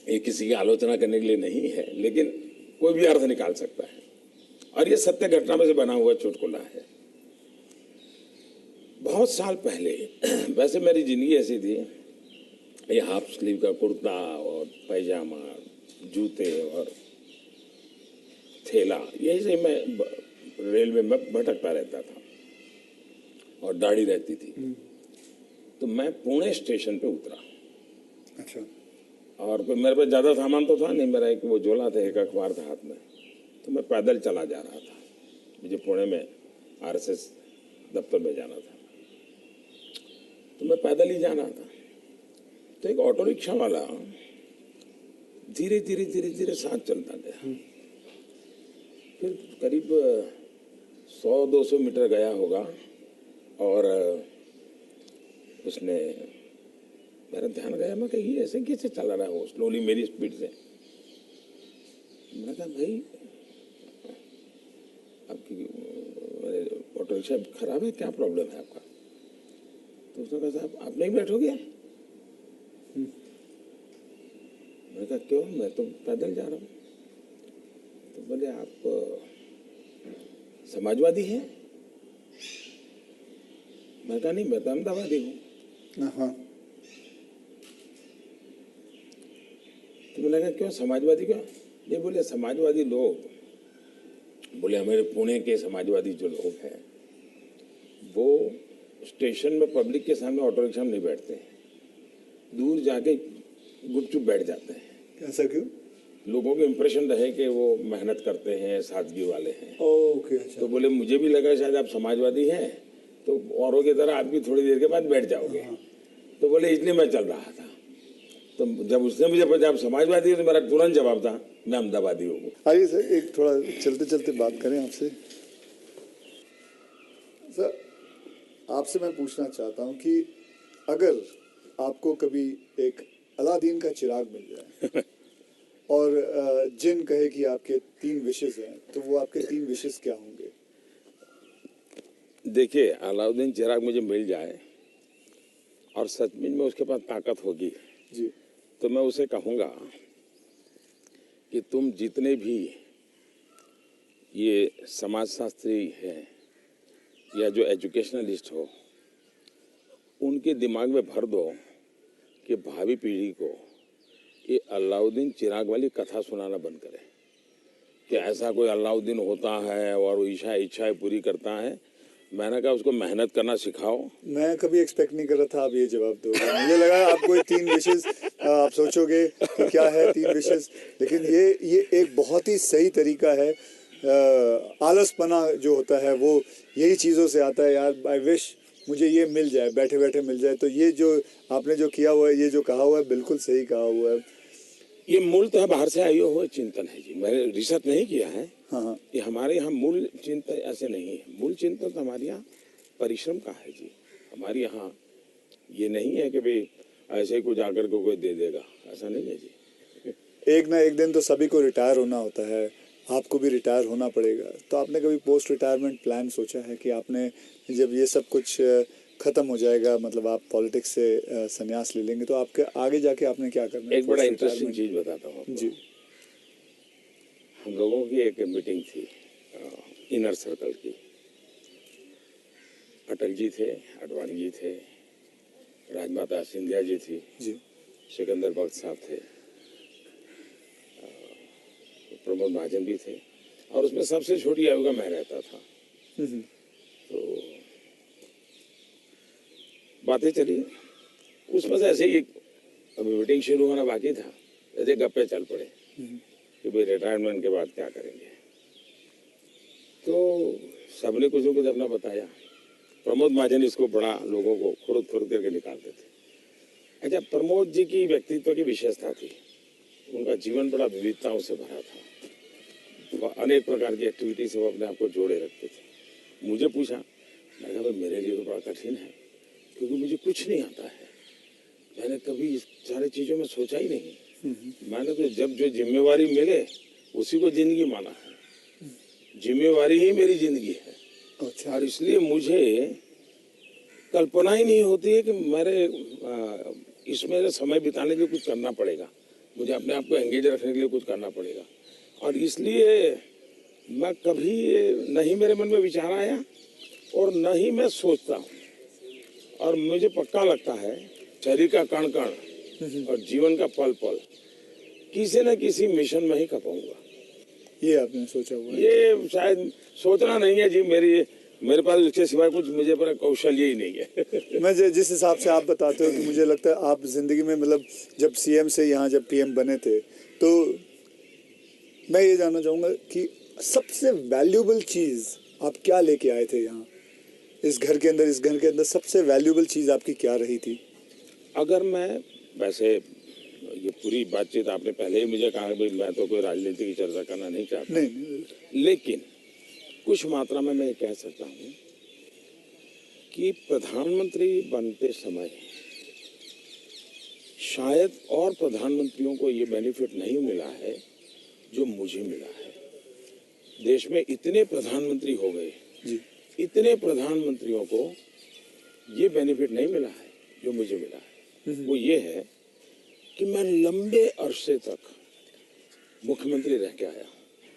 ये किसी की आलोचना करने के लिए नहीं है, लेकिन कोई भी अर्थ निकाल सकता है, और ये सत्य घटना में से बना हुआ चुटकुला है। बहुत साल पहले, वैसे मेरी जिंदगी ऐसी थी, ये हाफ स्लीव का कुर्ता और पैजामा, जूते और थैला, यही से मैं रेलवे में भटकता रहता था, और दाढ़ी रहती थी। तो मैं पुणे स्टेशन पे उतरा। अच्छा। और कोई मेरे पास ज़्यादा सामान तो था नहीं, मेरा एक वो झोला था, एक अखबार था हाथ में। तो मैं पैदल चला जा रहा था, मुझे पुणे में आरएसएस दफ्तर में जाना था, तो मैं पैदल ही जा रहा था। तो एक ऑटो रिक्शा वाला धीरे धीरे धीरे धीरे साथ चलता गया। फिर करीब 100-200 मीटर गया होगा, और उसने, मेरा ध्यान गया, मैं कही ऐसे कैसे चला रहा है वो स्लोली मेरी स्पीड से। मैं कहा भाई आपकी ऑटो रिक्शा खराब है, क्या प्रॉब्लम है आपका? तो उसने कहा साहब आप नहीं बैठोगे? मैंने कहा क्यों, मैं तो पैदल जा रहा हूँ। तो बोले आप समाजवादी हैं? मैं कहा नहीं, मैं तो अहमदाबादी हूँ। हाँ। तो मैंने कहा क्यों समाजवादी क्यों? ये बोले समाजवादी लोग, बोले हमारे पुणे के समाजवादी जो लोग हैं वो स्टेशन में पब्लिक के सामने ऑटो रिक्शा में नहीं बैठते हैं, दूर जाके गुपचुप बैठ जाते हैं। ऐसा क्यों? लोगों को इम्प्रेशन रहे कि वो मेहनत करते हैं, सादगी वाले हैं। ओके, अच्छा। तो बोले मुझे भी लगा शायद आप समाजवादी हैं, तो औरों की तरह आप भी थोड़ी देर के बाद बैठ जाओगे। तो बोले इसलिए मैं चल रहा था। तो जब उसने मुझे पूछा आप समाजवादी हो, तो मेरा तुरंत जवाब था मैं अहमदाबादी हूँ। आइए सर, एक थोड़ा चलते चलते बात करें आपसे। सर, आपसे मैं पूछना चाहता हूँ कि अगर आपको कभी एक अलादीन का चिराग मिल जाए और जिन कहे कि आपके 3 विशेस हैं, तो वो आपके 3 विशेस क्या होंगे? देखिए, अलाउद्दीन चिराग मुझे मिल जाए और सचमुच में उसके पास ताकत होगी जी। तो मैं उसे कहूँगा कि तुम जितने भी ये समाजशास्त्री हैं या जो एजुकेशनलिस्ट हो, उनके दिमाग में भर दो कि भावी पीढ़ी को ये अलाउद्दीन चिराग वाली कथा सुनाना बंद करें कि ऐसा कोई अलाउद्दीन होता है और वो इच्छाएं पूरी करता है। मैंने कहा उसको मेहनत करना सिखाओ। मैं कभी एक्सपेक्ट नहीं कर रहा था आप ये जवाब दोगे। मुझे लगा आप कोई 3 विशेस आप सोचोगे कि क्या है 3 विशेस, लेकिन ये एक बहुत ही सही तरीका है। आलसपना जो होता है वो यही चीज़ों से आता है। यार आई विश मुझे ये मिल जाए, बैठे बैठे मिल जाए। तो ये जो आपने जो किया हुआ है, ये जो कहा हुआ है, बिल्कुल सही कहा हुआ है। ये मूलतः बाहर से आया हुआ चिंतन है जी, मैंने रिसर्च नहीं किया है। हाँ। ये हमारे यहाँ मूल चिंतन ऐसे नहीं है। मूल चिंतन तो हमारे यहाँ परिश्रम का है जी। हमारे यहाँ ये नहीं है कि भाई ऐसे ही कुछ आकर को कोई दे देगा, ऐसा नहीं है जी। एक ना एक दिन तो सभी को रिटायर होना होता है, आपको भी रिटायर होना पड़ेगा। तो आपने कभी पोस्ट रिटायरमेंट प्लान सोचा है कि आपने जब ये सब कुछ खत्म हो जाएगा, मतलब आप पॉलिटिक्स से संन्यास ले लेंगे, तो आपके आगे जाके आपने क्या करना है? एक बड़ा इंटरेस्टिंग चीज बताता हूँ आपको। जी। हम लोगों की एक मीटिंग थी इनर सर्कल की। अटल जी थे, आडवाणी जी थे, राजमाता सिंधिया जी थी जी। सिकंदर बख्श साहब थे, प्रमोद महाजन भी थे और उसमें सबसे छोटी आयु का मैं रहता था। तो बातें चली, उसमें से ऐसे ही अभी मीटिंग शुरू होना बाकी था, ऐसे गप्पे चल पड़े कि भाई रिटायरमेंट के बाद क्या करेंगे। तो सबने कुछ न कुछ अपना बताया। प्रमोद महाजन इसको बड़ा लोगों को खुद करके निकालते थे। अच्छा, प्रमोद जी की व्यक्तित्व की विशेषता थी, उनका जीवन बड़ा विविधताओं से भरा था। अनेक प्रकार की एक्टिविटी से वो अपने आप को जोड़े रखते थे। मुझे पूछा, मैं कहा भाई मेरे लिए तो बड़ा कठिन है क्योंकि मुझे कुछ नहीं आता है। मैंने कभी इस सारी चीज़ों में सोचा ही नहीं। मैंने तो जब जो जिम्मेवारी मिले उसी को जिंदगी माना है। जिम्मेवारी ही मेरी जिंदगी है। अच्छा। और इसलिए मुझे कल्पना ही नहीं होती है कि मेरे इसमें समय बिताने के लिए कुछ करना पड़ेगा, मुझे अपने आप को एंगेज रखने के लिए कुछ करना पड़ेगा। और इसलिए मैं कभी नहीं मेरे मन में विचार आया और न ही मैं सोचता हूँ। और मुझे पक्का लगता है शरीर का कण कण और जीवन का पल पल किसी न किसी मिशन में ही खपाऊंगा। ये आपने सोचा हुआ है? ये शायद सोचना नहीं है जी, मेरे पास उसके सिवाय कुछ मुझे पर कौशल्य ही नहीं है। मैं जिस हिसाब से आप बताते हो कि मुझे लगता है आप जिंदगी में, मतलब जब सीएम से यहाँ जब पीएम बने थे, तो मैं ये जानना चाहूँगा कि सबसे वैल्यूबल चीज़ आप क्या लेके आए थे यहाँ इस घर के अंदर सबसे वैल्यूबल चीज़ आपकी क्या रही थी? अगर मैं, वैसे ये पूरी बातचीत आपने पहले ही मुझे कहा भाई मैं तो कोई राजनीति की चर्चा करना नहीं चाहता, नहीं। लेकिन कुछ मात्रा में मैं ये कह सकता हूँ कि प्रधानमंत्री बनते समय शायद और प्रधानमंत्रियों को ये बेनिफिट नहीं मिला है जो मुझे मिला है। देश में इतने प्रधानमंत्री हो गए जी। इतने प्रधानमंत्रियों को ये बेनिफिट नहीं मिला है जो मुझे मिला है। वो ये है कि मैं लंबे अरसे तक मुख्यमंत्री रह के आया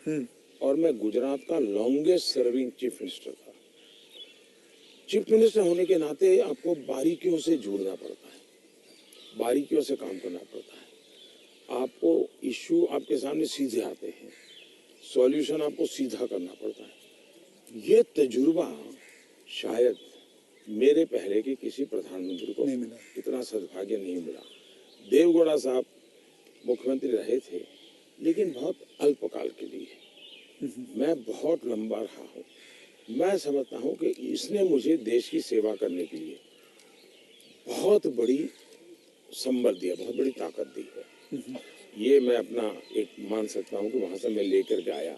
हूँ और मैं गुजरात का लॉन्गेस्ट सर्विंग चीफ मिनिस्टर था। चीफ मिनिस्टर होने के नाते आपको बारीकियों से जुड़ना पड़ता है, बारीकियों से काम करना पड़ता है। आपको इश्यू आपके सामने सीधे आते हैं, सॉल्यूशन आपको सीधा करना पड़ता है। ये तजुर्बा शायद मेरे पहले के किसी प्रधानमंत्री को नहीं मिला, इतना सद्भाग्य नहीं मिला। देवगौड़ा साहब मुख्यमंत्री रहे थे लेकिन बहुत अल्पकाल के लिए। मैं बहुत लंबा रहा हूँ। मैं समझता हूँ कि इसने मुझे देश की सेवा करने के लिए बहुत बड़ी संबल दिया, बहुत बड़ी ताकत दी है। ये मैं अपना एक मान सकता हूँ कि वहाँ से मैं लेकर के आया,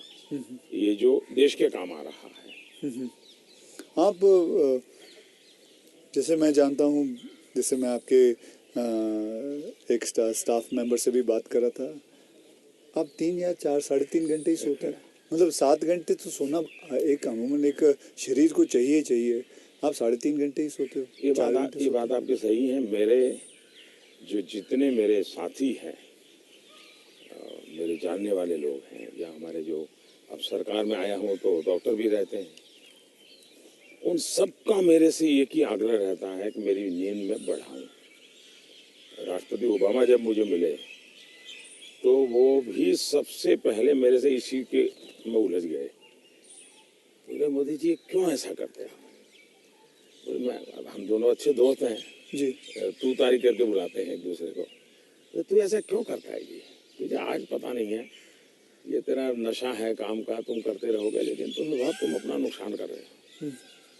ये जो देश के काम आ रहा है। आप जैसे मैं जानता हूँ, जैसे मैं आपके एक स्टाफ मेंबर से भी बात कर रहा था, आप 3 या 4 3.5 घंटे ही सोते हैं। मतलब 7 घंटे तो सोना एक अमूमन एक शरीर को चाहिए। आप 3.5 घंटे ही सोते हो। ये बात आपकी सही है। मेरे जो जितने मेरे साथी हैं, मेरे जानने वाले लोग हैं, या हमारे जो अब सरकार में आया हूँ तो डॉक्टर भी रहते हैं, उन सबका मेरे से एक ही आग्रह रहता है कि मेरी नींद में बढ़ाऊं। राष्ट्रपति ओबामा जब मुझे मिले तो वो भी सबसे पहले मेरे से इसी के में उलझ गए। बोले मोदी जी क्यों ऐसा करते हैं? बोले मैं, हम दोनों अच्छे दोस्त हैं जी, तू तारीख करके बुलाते हैं एक दूसरे को, तो तू ऐसा क्यों करता है जी? तुझे आज पता नहीं है, ये तेरा नशा है काम का, तुम करते रहोगे, लेकिन तुम अपना नुकसान कर रहे हो।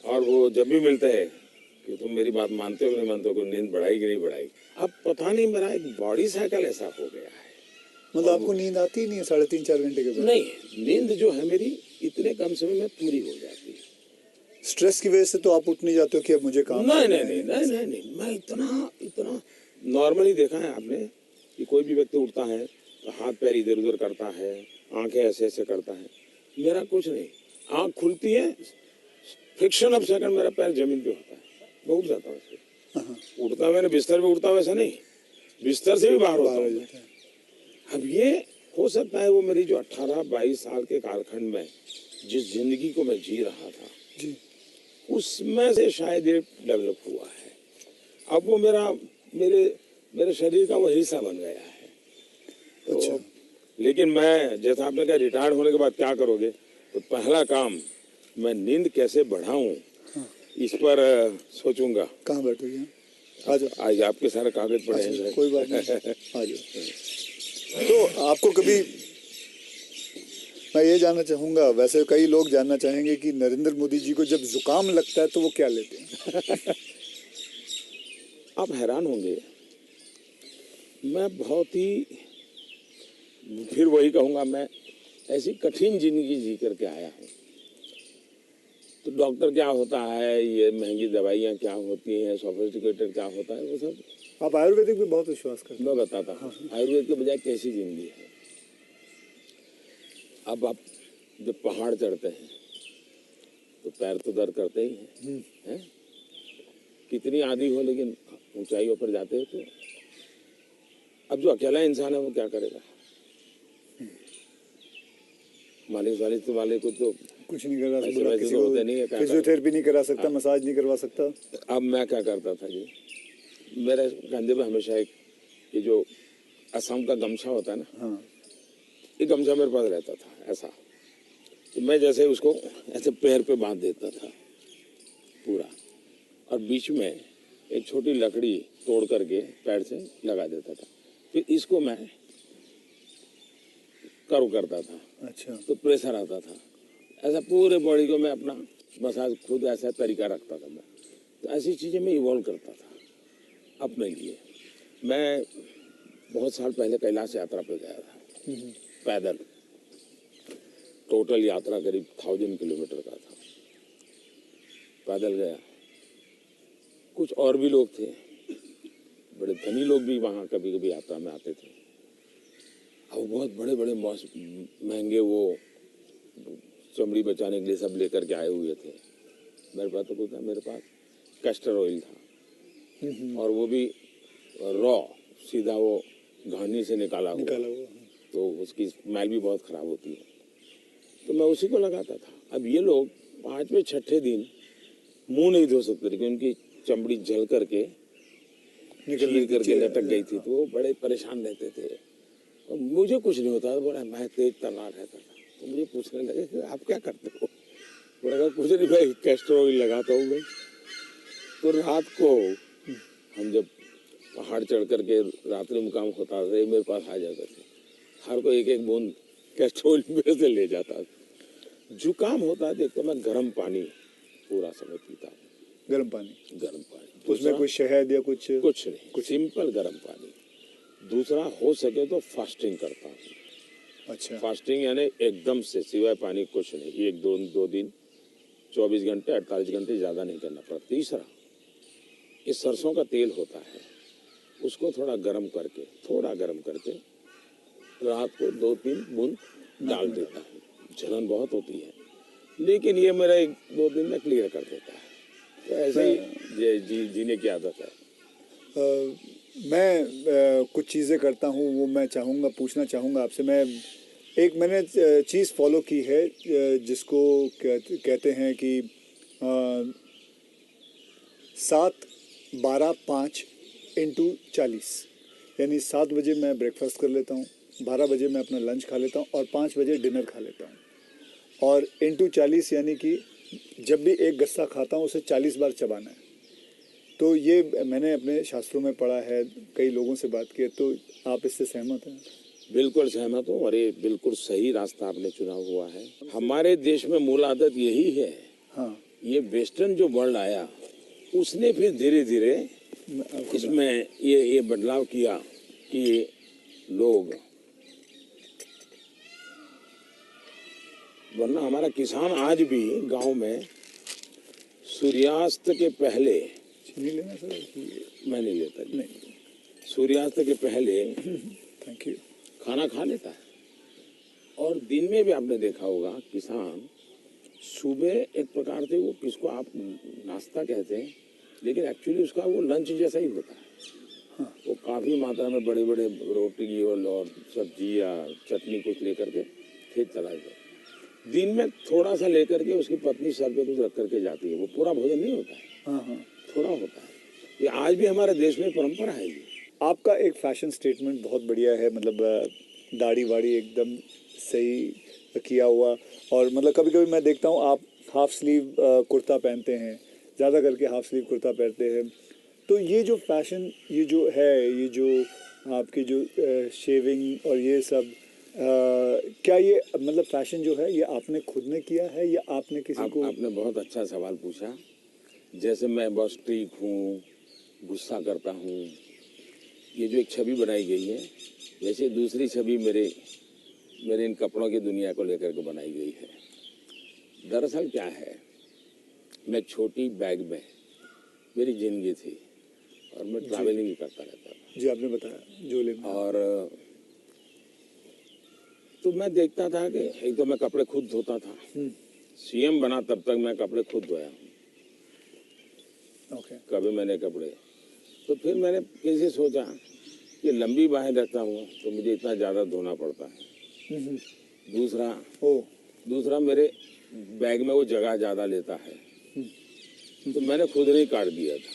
और वो जब भी मिलते हैं कि तुम मेरी बात मानते हो कि नहीं मानते हो, कि नींद बढ़ाई कि नहीं बढ़ाई। अब पता नहीं मेरा एक बॉडी साइकिल ऐसा हो गया है। मतलब आपको नींद आती ही नहीं है 3.5-4 घंटे के बाद? नहीं, नींद जो है मेरी इतने कम समय में पूरी हो जाती है। स्ट्रेस की वजह से तो आप उठ नहीं जाते हो कि अब मुझे काम नहीं, मैं इतना नॉर्मली देखा है आपने कि कोई भी व्यक्ति उठता है तो हाथ पैर इधर उधर करता है, आंखें ऐसे ऐसे करता है। मेरा कुछ नहीं, आंख खुलती है, फ्रिक्शन ऑफ सेकंड मेरा पैर जमीन पे होता है, मैं उठ जाता हूँ। उठता मैंने बिस्तर पे उठता वैसा नहीं, बिस्तर से भी बाहर होता हूँ। अब ये हो सकता है वो मेरी जो 18-22 साल के कालखंड में जिस जिंदगी को मैं जी रहा था जी, उसमें से शायद ये डेवलप हुआ है। अब वो मेरे शरीर का वो हिस्सा बन गया है। तो अच्छा। लेकिन मैं, जैसा आपने कहा रिटायर्ड होने के बाद क्या करोगे, तो पहला काम मैं नींद कैसे बढ़ाऊं, इस पर सोचूंगा। कहाँ बैठोगे? आ जाओ। आज आपके सारे कागज पड़े हैं। कोई बात नहीं, आ जाओ। तो आपको कभी, मैं ये जानना चाहूँगा, वैसे कई लोग जानना चाहेंगे कि नरेंद्र मोदी जी को जब जुकाम लगता है तो वो क्या लेते हैं? आप हैरान होंगे, मैं बहुत ही, फिर वही कहूँगा, मैं ऐसी कठिन जिंदगी जी करके आया हूँ। तो डॉक्टर क्या होता है, ये महंगी दवाइयाँ क्या होती हैं, सोफिस्टिकेटेड क्या होता है, वो सब आप आयुर्वेदिक में बहुत विश्वास करते हैं। मैं बताता हूँ। आयुर्वेद के बजाय कैसी जिंदगी है। अब आप जब पहाड़ चढ़ते हैं तो पैर तो दर्द करते ही हैं, कितनी आदि हो, लेकिन ऊंचाइयों पर जाते हो तो अब जो अकेला इंसान है वो क्या करेगा? मालिक वाले को तो कुछ नहीं करा ऐसे सकता, वैसे किसी तो को होते नहीं है, क्या फिजियोथेरेपी नहीं करा सकता, मसाज नहीं करवा सकता। अब मैं क्या करता था जी, मेरे कंधे पे हमेशा एक ये जो असम का गमछा होता है ना, हाँ, ये गमछा मेरे पास रहता था ऐसा, तो मैं जैसे उसको ऐसे पैर पे बांध देता था पूरा, और बीच में एक छोटी लकड़ी तोड़ करके पैर से लगा देता था, फिर इसको मैं कर्व करता था। अच्छा। तो प्रेशर आता था, ऐसा पूरे बॉडी को मैं अपना मसाज खुद ऐसा तरीका रखता था मैं। तो ऐसी चीज़ें मैं इवॉल्व करता था अपने लिए। मैं बहुत साल पहले कैलाश यात्रा पे गया था पैदल, टोटल यात्रा करीब 1000 किलोमीटर का था, पैदल गया। कुछ और भी लोग थे, बड़े धनी लोग भी वहाँ कभी कभी यात्रा में आते थे। अब बहुत बड़े बड़े महंगे वो चमड़ी बचाने के लिए सब लेकर के आए हुए थे। मेरे पास तो कुछ था, मेरे पास कैस्टर ऑयल था, और वो भी रॉ, सीधा वो घानी से निकाला हुआ, तो उसकी स्मेल भी बहुत खराब होती है, तो मैं उसी को लगाता था। अब ये लोग 5वें 6ठे दिन मुंह नहीं धो सकते थे, क्योंकि उनकी चमड़ी जल करके चीर करके लटक गई थी, तो वो बड़े परेशान रहते थे। और मुझे कुछ नहीं होता था, बड़ा मैं तेज तर्रार रहता था। तो मुझे पूछने लगे कि आप क्या करते हो? मैंने कहा कुछ नहीं भाई, कैस्टर ऑयल लगाता हूँ मैं। तो रात को हम जब पहाड़ चढ़ करके रात्रि मुकाम होता था, मेरे पास आ जाते थे, हर कोई एक एक बूंद कैस्ट्रोल में से ले जाता था। जुकाम होता है तो एक तो मैं गर्म पानी पूरा समय पीता हूँ, गर्म पानी, गर्म पानी। उसमें दूसरा, कोई शहद या कुछ? कुछ नहीं, सिंपल गर्म पानी। दूसरा, हो सके तो फास्टिंग करता हूँ। अच्छा, फास्टिंग यानी एकदम से सिवाय पानी कुछ नहीं, एक दो दिन 24 घंटे 48 घंटे ज़्यादा नहीं करना पड़ा। तीसरा, ये सरसों का तेल होता है, उसको थोड़ा गर्म करके रात को 2-3 बूंद डाल देता हूँ। जलन बहुत होती है, लेकिन ये मेरा 1-2 दिन में क्लियर कर देता है। तो ऐसे ही जीने की आदत है। मैं कुछ चीज़ें करता हूँ, वो मैं पूछना चाहूँगा आपसे। मैंने चीज़ फॉलो की है, जिसको कहते हैं कि 7-12-5 × 40, यानी 7 बजे मैं ब्रेकफास्ट कर लेता हूँ, 12 बजे मैं अपना लंच खा लेता हूँ और 5 बजे डिनर खा लेता हूँ। और × 40 यानी कि जब भी एक गस्सा खाता हूँ उसे 40 बार चबाना है। तो ये मैंने अपने शास्त्रों में पढ़ा है, कई लोगों से बात की है, तो आप इससे सहमत हैं? बिल्कुल सहमत हूँ, और ये बिल्कुल सही रास्ता आपने चुना हुआ है। हमारे देश में मूल आदत यही है। हाँ, ये वेस्टर्न जो वर्ल्ड आया, उसने फिर धीरे धीरे इसमें ये बदलाव किया कि लोग, वरना हमारा किसान आज भी गांव में सूर्यास्त के पहले, नहीं लेना सर? मैं नहीं लेता जी, नहीं, सूर्यास्त के पहले थैंक यू। खाना खा लेता है। और दिन में भी आपने देखा होगा, किसान सुबह एक प्रकार से, वो किसको आप नाश्ता कहते हैं, लेकिन एक्चुअली उसका वो लंच जैसा ही होता है। हाँ, वो काफ़ी मात्रा में बड़े बड़े रोटी और सब्जी या चटनी कुछ लेकर के खेत चला जाता। दिन में थोड़ा सा लेकर के उसकी पत्नी सर पे कुछ रख करके जाती है। वो पूरा भोजन नहीं होता है, हाँ, हाँ। थोड़ा होता है। ये आज भी हमारे देश में परंपरा है ये। आपका एक फैशन स्टेटमेंट बहुत बढ़िया है, मतलब दाढ़ी वाड़ी एकदम सही किया हुआ। और मतलब कभी कभी मैं देखता हूँ आप हाफ स्लीव कुर्ता पहनते हैं, ज़्यादा करके हाफ स्लीव कुर्ता पहनते हैं। तो ये जो फैशन, ये जो है, ये जो आपकी जो शेविंग और ये सब, क्या ये मतलब फैशन जो है, ये आपने खुद ने किया है या आपने किसी को? आपने बहुत अच्छा सवाल पूछा। जैसे मैं बहुत स्ट्रीक हूँ, गुस्सा करता हूँ, ये जो एक छवि बनाई गई है, वैसे दूसरी छवि मेरे इन कपड़ों की दुनिया को लेकर के बनाई गई है। दरअसल क्या है, मैं छोटी बैग में मेरी जिंदगी थी और मैं ट्रैवलिंग करता रहता था। जी, आपने बताया झोले में। और तो मैं देखता था कि एक तो मैं कपड़े खुद धोता था। सीएम बना तब तक मैं कपड़े खुद धोया हूँ। ओके। कभी मैंने कपड़े, तो फिर मैंने कैसे सोचा कि लंबी बाहें रखता हूँ तो मुझे इतना ज़्यादा धोना पड़ता है। दूसरा मेरे बैग में वो जगह ज़्यादा लेता है, तो मैंने खुद नहीं काट दिया था।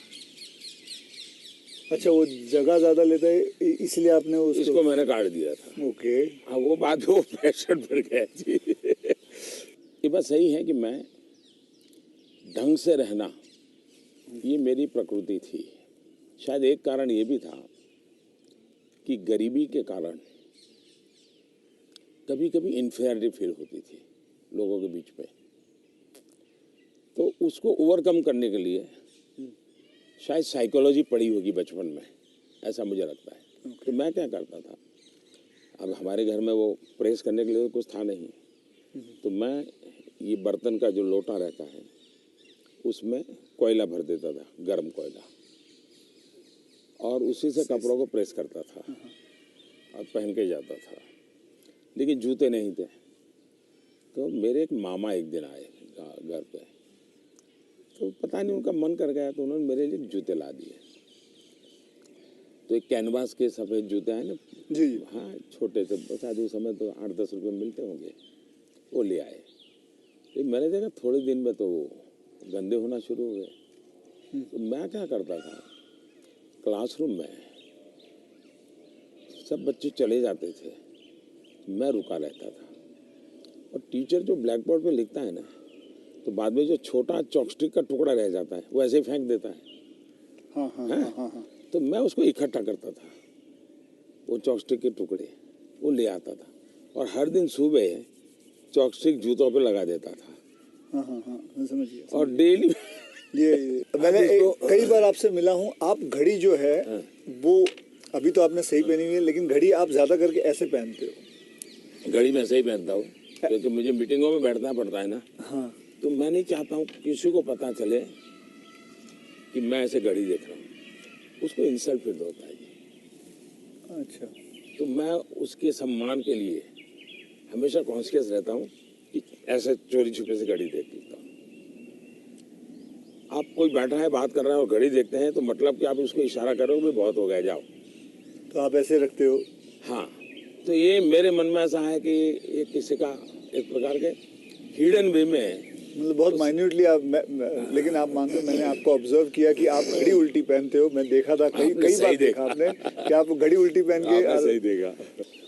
अच्छा, वो जगह ज़्यादा लेता है इसलिए आपने इसको मैंने काट दिया था। ओके। हाँ, वो बात वो फैशन पर गया जी। ये बात सही है कि मैं ढंग से रहना, ये मेरी प्रकृति थी। शायद एक कारण ये भी था कि गरीबी के कारण कभी कभी इन्फीरियरिटी फील होती थी लोगों के बीच में। तो उसको ओवरकम करने के लिए शायद साइकोलॉजी पढ़ी होगी बचपन में, ऐसा मुझे लगता है। तो मैं क्या करता था, अब हमारे घर में वो प्रेस करने के लिए कुछ था नहीं, तो मैं ये बर्तन का जो लोटा रहता है उसमें कोयला भर देता था, गर्म कोयला, और उसी से कपड़ों को प्रेस करता था और पहन के जाता था। लेकिन जूते नहीं थे। तो मेरे एक मामा एक दिन आए घर पे, तो पता नहीं उनका मन कर गया, तो उन्होंने मेरे लिए जूते ला दिए। तो एक कैनवास के सफ़ेद जूते हैं ना जी, हाँ, छोटे से, शायद उस समय तो 8-10 रुपये मिलते होंगे, वो ले आए। तो मैंने देखा थोड़े दिन में तो वो गंदे होना शुरू हो गए। तो मैं क्या करता था, क्लासरूम में सब बच्चे चले जाते थे, मैं रुका रहता था, और टीचर जो ब्लैक बोर्ड पे लिखता है ना, तो बाद में जो छोटा चॉपस्टिक का टुकड़ा रह जाता है वो ऐसे ही फेंक देता है। हाँ हाँ हाँ हाँ हाँ। तो मैं उसको इकट्ठा करता था, वो चॉपस्टिक के टुकड़े, वो ले आता था और हर दिन सुबह चॉपस्टिक जूतों पे लगा देता था। हाँ हाँ हाँ, मैं समझ गया। और डेली ये मैंने कई बार आपसे मिला हूँ, आप घड़ी जो है वो अभी तो आपने सही पहनी हुई है, लेकिन घड़ी आप ज्यादा करके ऐसे पहनते हो। घड़ी मैं सही पहनता हूँ क्योंकि मुझे मीटिंगों में बैठना पड़ता है ना। हाँ, तो मैं नहीं चाहता हूँ किसी को पता चले कि मैं ऐसे घड़ी देख रहा हूँ, उसको इंसल्ट फील होता है जी। अच्छा। तो मैं उसके सम्मान के लिए हमेशा कॉन्शियस रहता हूँ कि ऐसे चोरी छुपे से घड़ी देख लेता हूँ। आप कोई बैठा है बात कर रहा है और घड़ी देखते हैं तो मतलब कि आप उसको इशारा करोगे भी बहुत हो गया जाओ। तो आप ऐसे रखते हो? हाँ, तो ये मेरे मन में ऐसा है कि ये किसी का एक प्रकार के हिडन वे में, मतलब बहुत माइन्यूटली आप लेकिन आप मानते हो, मैंने आपको ऑब्जर्व किया कि आप घड़ी उल्टी पहनते हो। मैं देखा था कई बार देखा आपने कि आप घड़ी उल्टी पहन के। आपने सही देखा।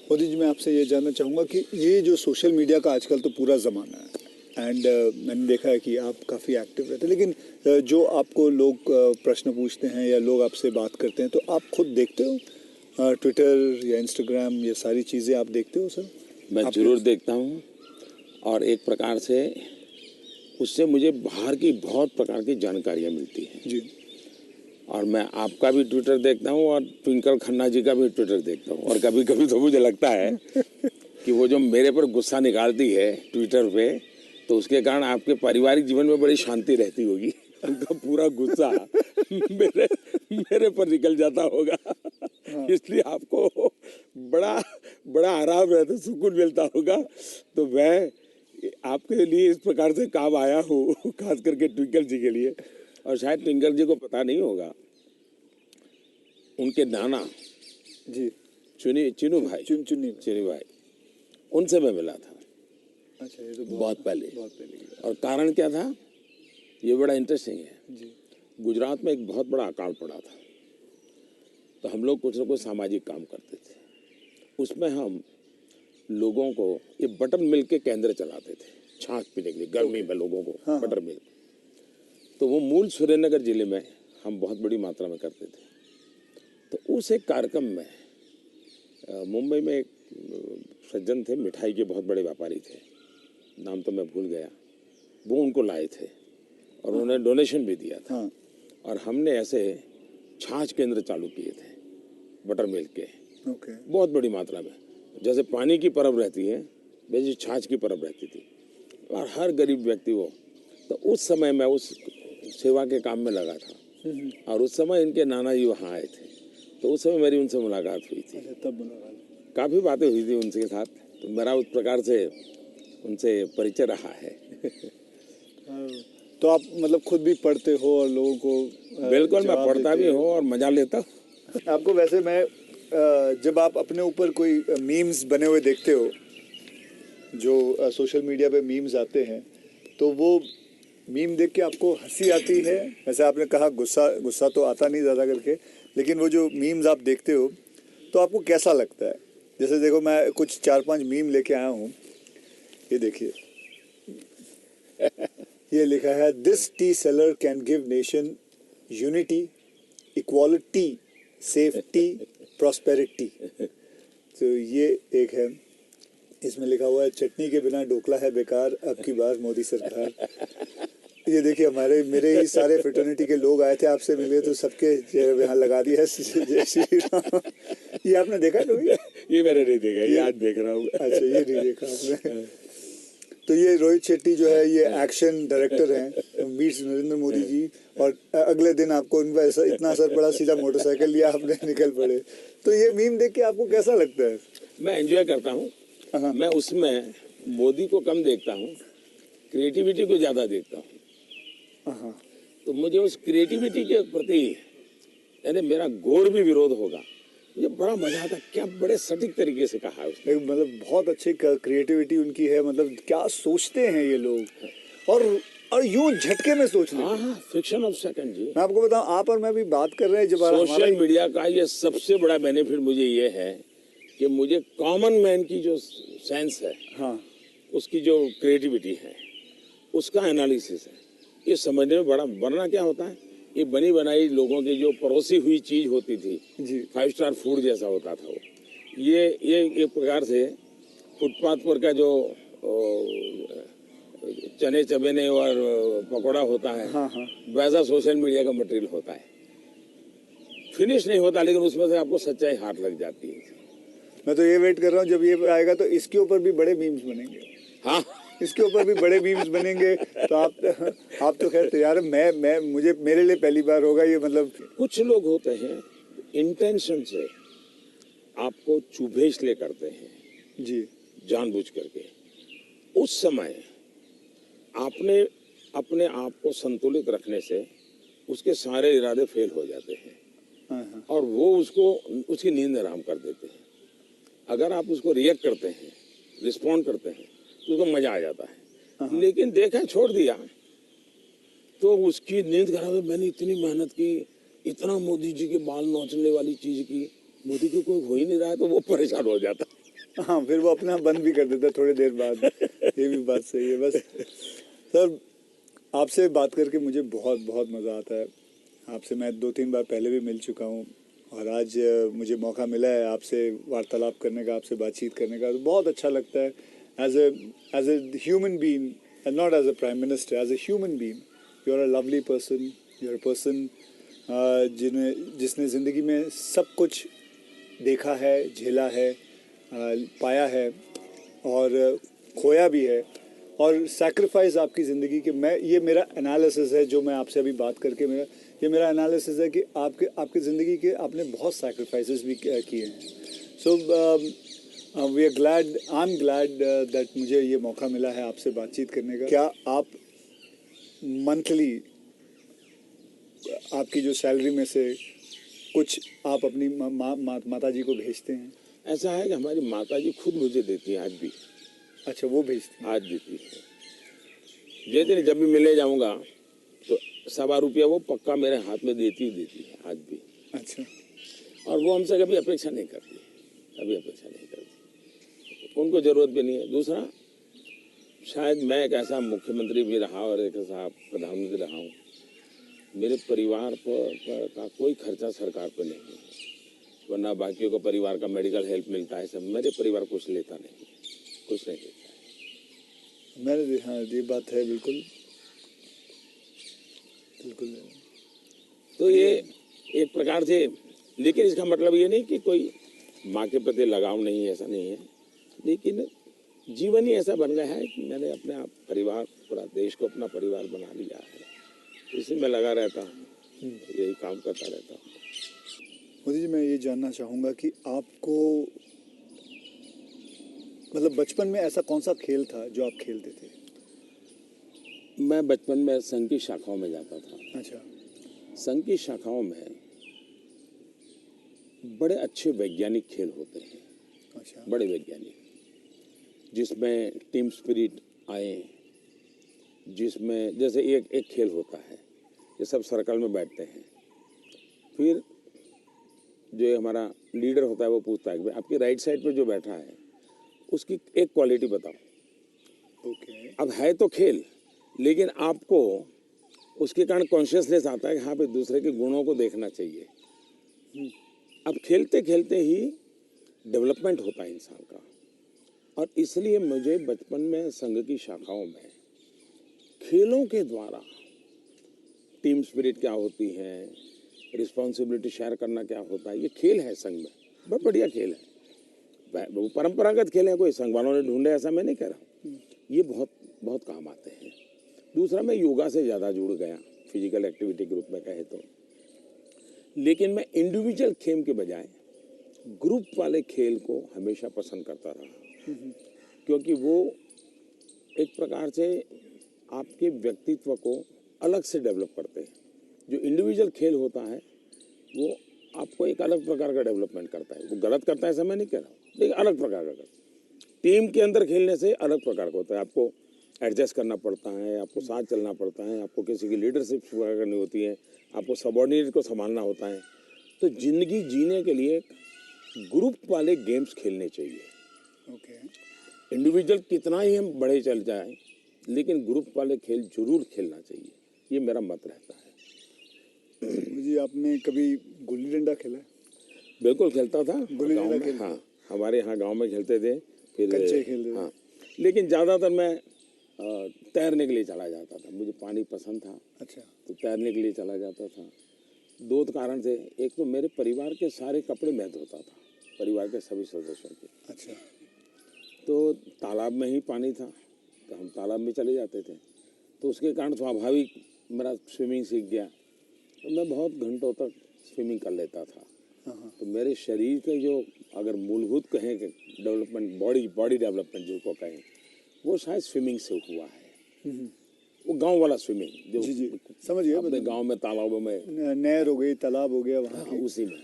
मोदी जी, मैं आपसे ये जानना चाहूँगा कि ये जो सोशल मीडिया का आजकल तो पूरा ज़माना है एंड मैंने देखा है कि आप काफ़ी एक्टिव रहते हैं, लेकिन जो आपको लोग प्रश्न पूछते हैं या लोग आपसे बात करते हैं तो आप खुद देखते हो ट्विटर या इंस्टाग्राम, ये सारी चीज़ें आप देखते हो सर? मैं जरूर देखता हूँ और एक प्रकार से उससे मुझे बाहर की बहुत प्रकार की जानकारियाँ मिलती हैं जी। और मैं आपका भी ट्विटर देखता हूँ और ट्विंकल खन्ना जी का भी ट्विटर देखता हूँ। और कभी कभी तो मुझे लगता है कि वो जो मेरे पर गुस्सा निकालती है ट्विटर पे, तो उसके कारण आपके पारिवारिक जीवन में बड़ी शांति रहती होगी। उनका पूरा गुस्सा मेरे पर निकल जाता होगा। इसलिए आपको बड़ा बड़ा आराम रहता, सुकून मिलता होगा। तो मैं आपके लिए इस प्रकार से काम आया हूँ, खास करके ट्विंकल जी के लिए। और शायद ट्विंकल जी को पता नहीं होगा, उनके नाना जी, चिनू भाई, चिनू भाई, उनसे मैं मिला था। अच्छा, ये तो बहुत पहले की बात। और कारण क्या था, ये बड़ा इंटरेस्टिंग है जी। गुजरात में एक बहुत बड़ा अकाल पड़ा था, तो हम लोग कुछ न कुछ सामाजिक काम करते थे। उसमें हम लोगों को ये बटर मिल्क के केंद्र चलाते थे, छाछ पीने के लिए गर्मी में लोगों को। हाँ, बटर मिल्क, तो वो मूल सुरेंद्रनगर जिले में हम बहुत बड़ी मात्रा में करते थे। तो उस एक कार्यक्रम में मुंबई में एक सज्जन थे, मिठाई के बहुत बड़े व्यापारी थे, नाम तो मैं भूल गया, वो उनको लाए थे और उन्होंने डोनेशन भी दिया था। हाँ। और हमने ऐसे छाछ केंद्र चालू किए थे बटर मिल्क के, ओके। बहुत बड़ी मात्रा में। जैसे पानी की परब रहती है वैसे छाछ की परब रहती थी और हर गरीब व्यक्ति वो। तो उस समय मैं उस सेवा के काम में लगा था और उस समय इनके नाना जी वहाँ आए थे, तो उस समय मेरी उनसे मुलाकात हुई थी। तब मुलाकात, काफ़ी बातें हुई थी उनके साथ, तो मेरा उस प्रकार से उनसे परिचय रहा है। तो आप मतलब खुद भी पढ़ते हो और लोगों को बिल्कुल, मैं पढ़ता भी हूँ और मजा लेता हूँ। आपको वैसे मैं जब आप अपने ऊपर कोई मीम्स बने हुए देखते हो, जो सोशल मीडिया पे मीम्स आते हैं, तो वो मीम देख के आपको हंसी आती है? वैसे आपने कहा गुस्सा तो आता नहीं ज़्यादा करके, लेकिन वो जो मीम्स आप देखते हो तो आपको कैसा लगता है? जैसे देखो, मैं कुछ 4-5 मीम लेके आया हूँ, ये देखिए। ये लिखा है, this T seller can give nation unity, equality, safety, prosperity. तो ये एक है। इसमें लिखा हुआ है, चटनी के बिना ढोकला है बेकार, अब की बार मोदी सरकार। ये देखिए, मेरे ही सारे फ्रेटर्निटी के लोग आए थे, आपसे मिले तो सबके चेहरे पे यहाँ लगा दिया जय श्री राम। ये आपने देखा कभी? ये मैंने नहीं देखा, ये आज देख रहा हूँ। अच्छा, ये नहीं देखा आपने? तो ये रोहित शेट्टी जो है, ये एक्शन डायरेक्टर हैं, मीट्स नरेंद्र मोदी जी, और अगले दिन आपको उन पर ऐसा इतना असर पड़ा, सीधा मोटरसाइकिल लिया आपने, निकल पड़े। तो ये मीम देख के आपको कैसा लगता है? मैं एंजॉय करता हूँ। मैं उसमें मोदी को कम देखता हूँ, क्रिएटिविटी को ज़्यादा देखता हूँ। तो मुझे उस क्रिएटिविटी के प्रति, यानी मेरा घोर भी विरोध होगा, मुझे बड़ा मजा आता। क्या बड़े सटीक तरीके से कहा है उसने। मतलब बहुत अच्छी क्रिएटिविटी उनकी है, मतलब क्या सोचते हैं ये लोग, और यूं झटके में सोच लेते हैं। हाँ, फ्रिक्शन ऑफ सेकंड जी। मैं आपको बताऊं, आप और मैं भी बात कर रहे हैं, जब सोशल मीडिया का ये सबसे बड़ा बेनिफिट मुझे ये है कि मुझे कॉमन मैन की जो सेंस है, हाँ, उसकी जो क्रिएटिविटी है, उसका एनालिसिस है, ये समझने में बड़ा। वरना क्या होता है, ये बनी बनाई लोगों की जो परोसी हुई चीज होती थी, जी। 5 स्टार फूड जैसा होता था वो, ये एक प्रकार से फुटपाथ पर का जो चने चबेने और पकौड़ा होता है, हाँ हाँ, वैसा सोशल मीडिया का मटेरियल होता है। फिनिश नहीं होता, लेकिन उसमें से आपको सच्चाई हाथ लग जाती है। मैं तो ये वेट कर रहा हूँ जब ये आएगा तो इसके ऊपर भी बड़े मीम्स बनेंगे। हाँ, इसके ऊपर भी बड़े मीम्स बनेंगे। तो आप तो खैर तैयार है। मैं मुझे मेरे लिए पहली बार होगा ये, मतलब। कुछ लोग होते हैं इंटेंशन से आपको चुभेचले करते हैं, जी जानबूझ करके। उस समय आपने अपने आप को संतुलित रखने से उसके सारे इरादे फेल हो जाते हैं हाँ हाँ और वो उसकी नींद हराम कर देते हैं। अगर आप उसको रिएक्ट करते हैं, रिस्पॉन्ड करते हैं, तो उसको मजा आ जाता है। लेकिन देखा छोड़ दिया तो उसकी नींद खराब है। मैंने इतनी मेहनत की, इतना मोदी जी के बाल नोचने वाली चीज की, मोदी को कोई हो ही नहीं रहा है, तो वो परेशान हो जाता। हाँ, फिर वो अपना बंद भी कर देता है थोड़ी देर बाद। ये भी बात सही है। बस सर, आपसे बात करके मुझे बहुत बहुत मज़ा आता है। आपसे मैं 2-3 बार पहले भी मिल चुका हूँ और आज मुझे मौका मिला है आपसे वार्तालाप करने का, आपसे बातचीत करने का। तो बहुत अच्छा लगता है as a human being and not as a prime minister, as a human being. You are a lovely person, you are a person जिसने ज़िंदगी में सब कुछ देखा है, झेला है, पाया है और खोया भी है, और सैक्रिफाइस आपकी ज़िंदगी के। मैं ये मेरा एनालिसिस है जो मैं आपसे अभी बात करके मेरा एनालिसिस है कि आपकी ज़िंदगी के आपने बहुत सैक्रिफाइसेस भी किए हैं। So we are glad, I am glad that मुझे ये मौका मिला है आपसे बातचीत करने का। क्या आप मंथली आपकी जो सैलरी में से कुछ आप अपनी माता जी को भेजते हैं? ऐसा है कि हमारी माता जी खुद मुझे देती है आज भी। अच्छा, वो भेजती हैं? आज देती है। जैसे जब भी मिले जाऊंगा तो ₹1.25 वो पक्का मेरे हाथ में देती है आज भी। अच्छा, और वो हमसे कभी अपेक्षा नहीं करती, कभी अपेक्षा नहीं करती, उनको जरूरत भी नहीं है। दूसरा, शायद मैं एक ऐसा मुख्यमंत्री भी रहा और एक ऐसा प्रधानमंत्री रहा हूँ, मेरे परिवार पर का कोई खर्चा सरकार पर नहीं है, वरना बाकियों को परिवार का मेडिकल हेल्प मिलता है सब। मेरे परिवार कुछ लेता नहीं, कुछ नहीं लेता है। मैंने, हाँ, ये बात है, बिल्कुल बिल्कुल। तो ये एक प्रकार से, लेकिन इसका मतलब ये नहीं कि कोई माँ के प्रति लगाव नहीं है, ऐसा नहीं है। लेकिन जीवन ही ऐसा बन गया है कि मैंने अपने आप परिवार, पूरा देश को अपना परिवार बना लिया है। इसी में लगा रहता हूँ, यही काम करता रहता हूँ। मोदी जी, मैं ये जानना चाहूँगा कि आपको, मतलब बचपन में ऐसा कौन सा खेल था जो आप खेलते थे? मैं बचपन में संघ की शाखाओं में जाता था। अच्छा। संघ की शाखाओं में बड़े अच्छे वैज्ञानिक खेल होते हैं। अच्छा। बड़े वैज्ञानिक, जिसमें टीम स्पिरिट आए, जिसमें जैसे एक खेल होता है, ये सब सर्कल में बैठते हैं, फिर जो हमारा लीडर होता है वो पूछता है कि आपकी राइट साइड पे जो बैठा है उसकी एक क्वालिटी बताओ। ओके। अब है तो खेल, लेकिन आपको उसके कारण कॉन्शियसनेस आता है कि हाँ भाई दूसरे के गुणों को देखना चाहिए। अब खेलते खेलते ही डेवलपमेंट होता है इंसान का। और इसलिए मुझे बचपन में संघ की शाखाओं में खेलों के द्वारा टीम स्पिरिट क्या होती है, रिस्पॉन्सिबिलिटी शेयर करना क्या होता है, ये खेल है संघ में, बहुत बढ़िया खेल है। वो परंपरागत खेल है, कोई संघ वालों ने ढूंढे ऐसा मैं नहीं कह रहा, ये बहुत बहुत काम आते हैं। दूसरा, मैं योगा से ज़्यादा जुड़ गया, फिजिकल एक्टिविटी ग्रुप में कहे तो। लेकिन मैं इंडिविजुअल खेल के बजाय ग्रुप वाले खेल को हमेशा पसंद करता रहा, क्योंकि वो एक प्रकार से आपके व्यक्तित्व को अलग से डेवलप करते हैं। जो इंडिविजुअल खेल होता है वो आपको एक अलग प्रकार का डेवलपमेंट करता है। वो गलत करता है ऐसा मैं नहीं कह रहा हूँ, लेकिन अलग प्रकार का। टीम के अंदर खेलने से अलग प्रकार का होता है। आपको एडजस्ट करना पड़ता है, आपको साथ चलना पड़ता है, आपको किसी की लीडरशिप करनी होती है, आपको सबॉर्डिनेट को संभालना होता है। तो जिंदगी जीने के लिए ग्रुप वाले गेम्स खेलने चाहिए। ओके। इंडिविजुअल कितना ही हम बड़े चल जाएं, लेकिन ग्रुप वाले खेल जरूर खेलना चाहिए, ये मेरा मत रहता है। जी, आपने कभी गुल्ली डंडा खेला है? बिल्कुल खेलता था गुल्ली गाँव डंडा में। खेलते हाँ, हमारे यहाँ गांव में खेलते थे। फिर कंचे खेलते थे। हाँ, लेकिन ज़्यादातर मैं तैरने के लिए चला जाता था। मुझे पानी पसंद था, अच्छा। तो तैरने के लिए चला जाता था। दो कारण थे। एक तो मेरे परिवार के सारे कपड़े मैं धोता था, परिवार के सभी सदस्यों के। अच्छा। तो तालाब में ही पानी था, तो हम तालाब में चले जाते थे। तो उसके कारण स्वाभाविक मेरा स्विमिंग सीख गया। तो मैं बहुत घंटों तक स्विमिंग कर लेता था। हाँ। तो मेरे शरीर के जो अगर मूलभूत कहें कि डेवलपमेंट, बॉडी डेवलपमेंट जिसको कहें, वो शायद स्विमिंग से हुआ है। वो गांव वाला स्विमिंग जो जी समझ गया। अपने गांव में तालाबों में, नहर हो गई, तालाब हो गया वहाँ की। उसी में।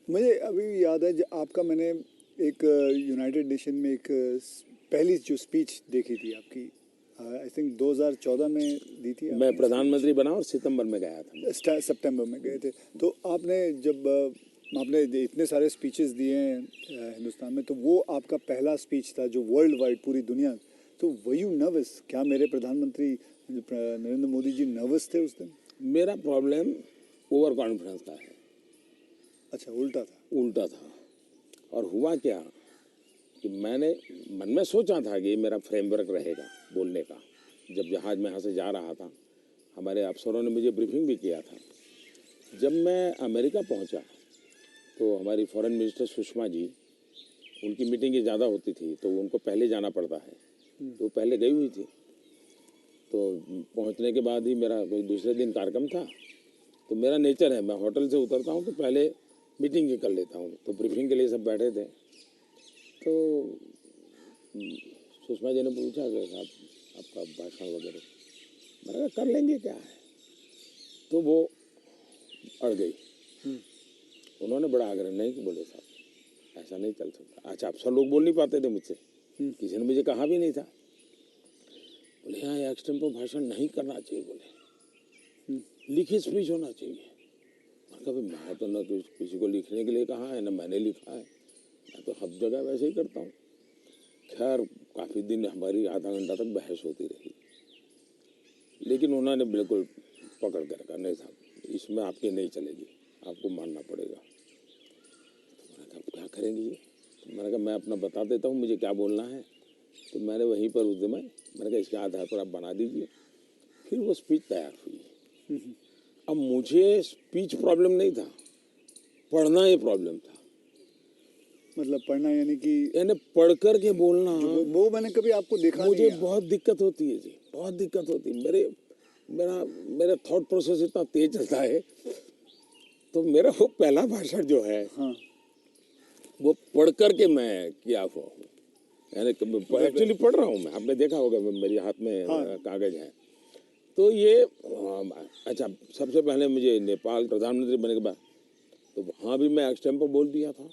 मुझे अभी याद है आपका, मैंने एक यूनाइटेड नेशन में एक पहली जो स्पीच देखी थी आपकी, आई थिंक 2014 में दी थी। मैं प्रधानमंत्री बना और सितंबर में गया था। सितंबर में गए थे। तो आपने जब आपने इतने सारे स्पीचेस दिए हैं हिंदुस्तान में, तो वो आपका पहला स्पीच था जो वर्ल्ड वाइड, पूरी दुनिया। तो वर यू नर्वस? क्या मेरे प्रधानमंत्री नरेंद्र मोदी जी नर्वस थे उस दिन? मेरा प्रॉब्लम ओवर कॉन्फिडेंस का है। अच्छा, उल्टा था? उल्टा था। और हुआ क्या कि मैंने मन में सोचा था कि ये मेरा फ्रेमवर्क रहेगा बोलने का। जब जहाज में यहाँ से जा रहा था, हमारे अफसरों ने मुझे ब्रीफिंग भी किया था। जब मैं अमेरिका पहुँचा तो हमारी फॉरेन मिनिस्टर सुषमा जी, उनकी मीटिंगें ज़्यादा होती थी तो उनको पहले जाना पड़ता है, तो पहले गई हुई थी। तो पहुंचने के बाद ही मेरा कोई दूसरे दिन कार्यक्रम था। तो मेरा नेचर है, मैं होटल से उतरता हूं तो पहले मीटिंग ही कर लेता हूं। तो ब्रीफिंग के लिए सब बैठे थे। तो सुषमा जी ने पूछा कि साहब आपका भाषण वगैरह, मैंने कहा कर लेंगे, क्या है। तो वो अड़ गई। उन्होंने बड़ा आग्रह नहीं कि बोले साहब ऐसा नहीं चल सकता। अच्छा, अफसर लोग बोल नहीं पाते थे मुझसे, किसी ने मुझे कहा भी नहीं था। बोले यहाँ एक्सटेम्पो भाषण नहीं करना चाहिए, बोले लिखित स्पीच होना चाहिए। मैंने कहा मैं तो न किसी को लिखने के लिए कहा है, न मैंने लिखा है, मैं तो हर जगह वैसे ही करता हूँ। खैर काफ़ी दिन हमारी आधा घंटा तक बहस होती रही, लेकिन उन्होंने बिल्कुल पकड़ कर कहा नहीं साहब इसमें आपकी नहीं चलेगी, आपको मानना पड़ेगा। तो मैंने कहा क्या करेंगे ये? तो मैंने कहा मैं अपना बता देता हूँ मुझे क्या बोलना है। तो मैंने वहीं पर उस दिन मैंने कहा इसके आधार पर आप बना दीजिए। फिर वो स्पीच तैयार हुई। अब मुझे स्पीच प्रॉब्लम नहीं था, पढ़ना ये प्रॉब्लम था। मतलब पढ़ना यानी पढ़ कर के बोलना, वो मैंने कभी आपको देखा मुझे नहीं। बहुत दिक्कत होती है जी, बहुत दिक्कत होती है। मेरा थॉट प्रोसेस इतना तेज चलता है। तो मेरा वो पहला भाषण जो है, हाँ। वो पढ़ कर के मैं किया हुआ हूँ। एक्चुअली पढ़ रहा हूँ मैं, आपने देखा होगा मेरे हाथ में कागज है। तो ये अच्छा, सबसे पहले मुझे नेपाल प्रधानमंत्री बनने के बाद तो वहाँ भी मैं एक्सटेम्पो बोल दिया था,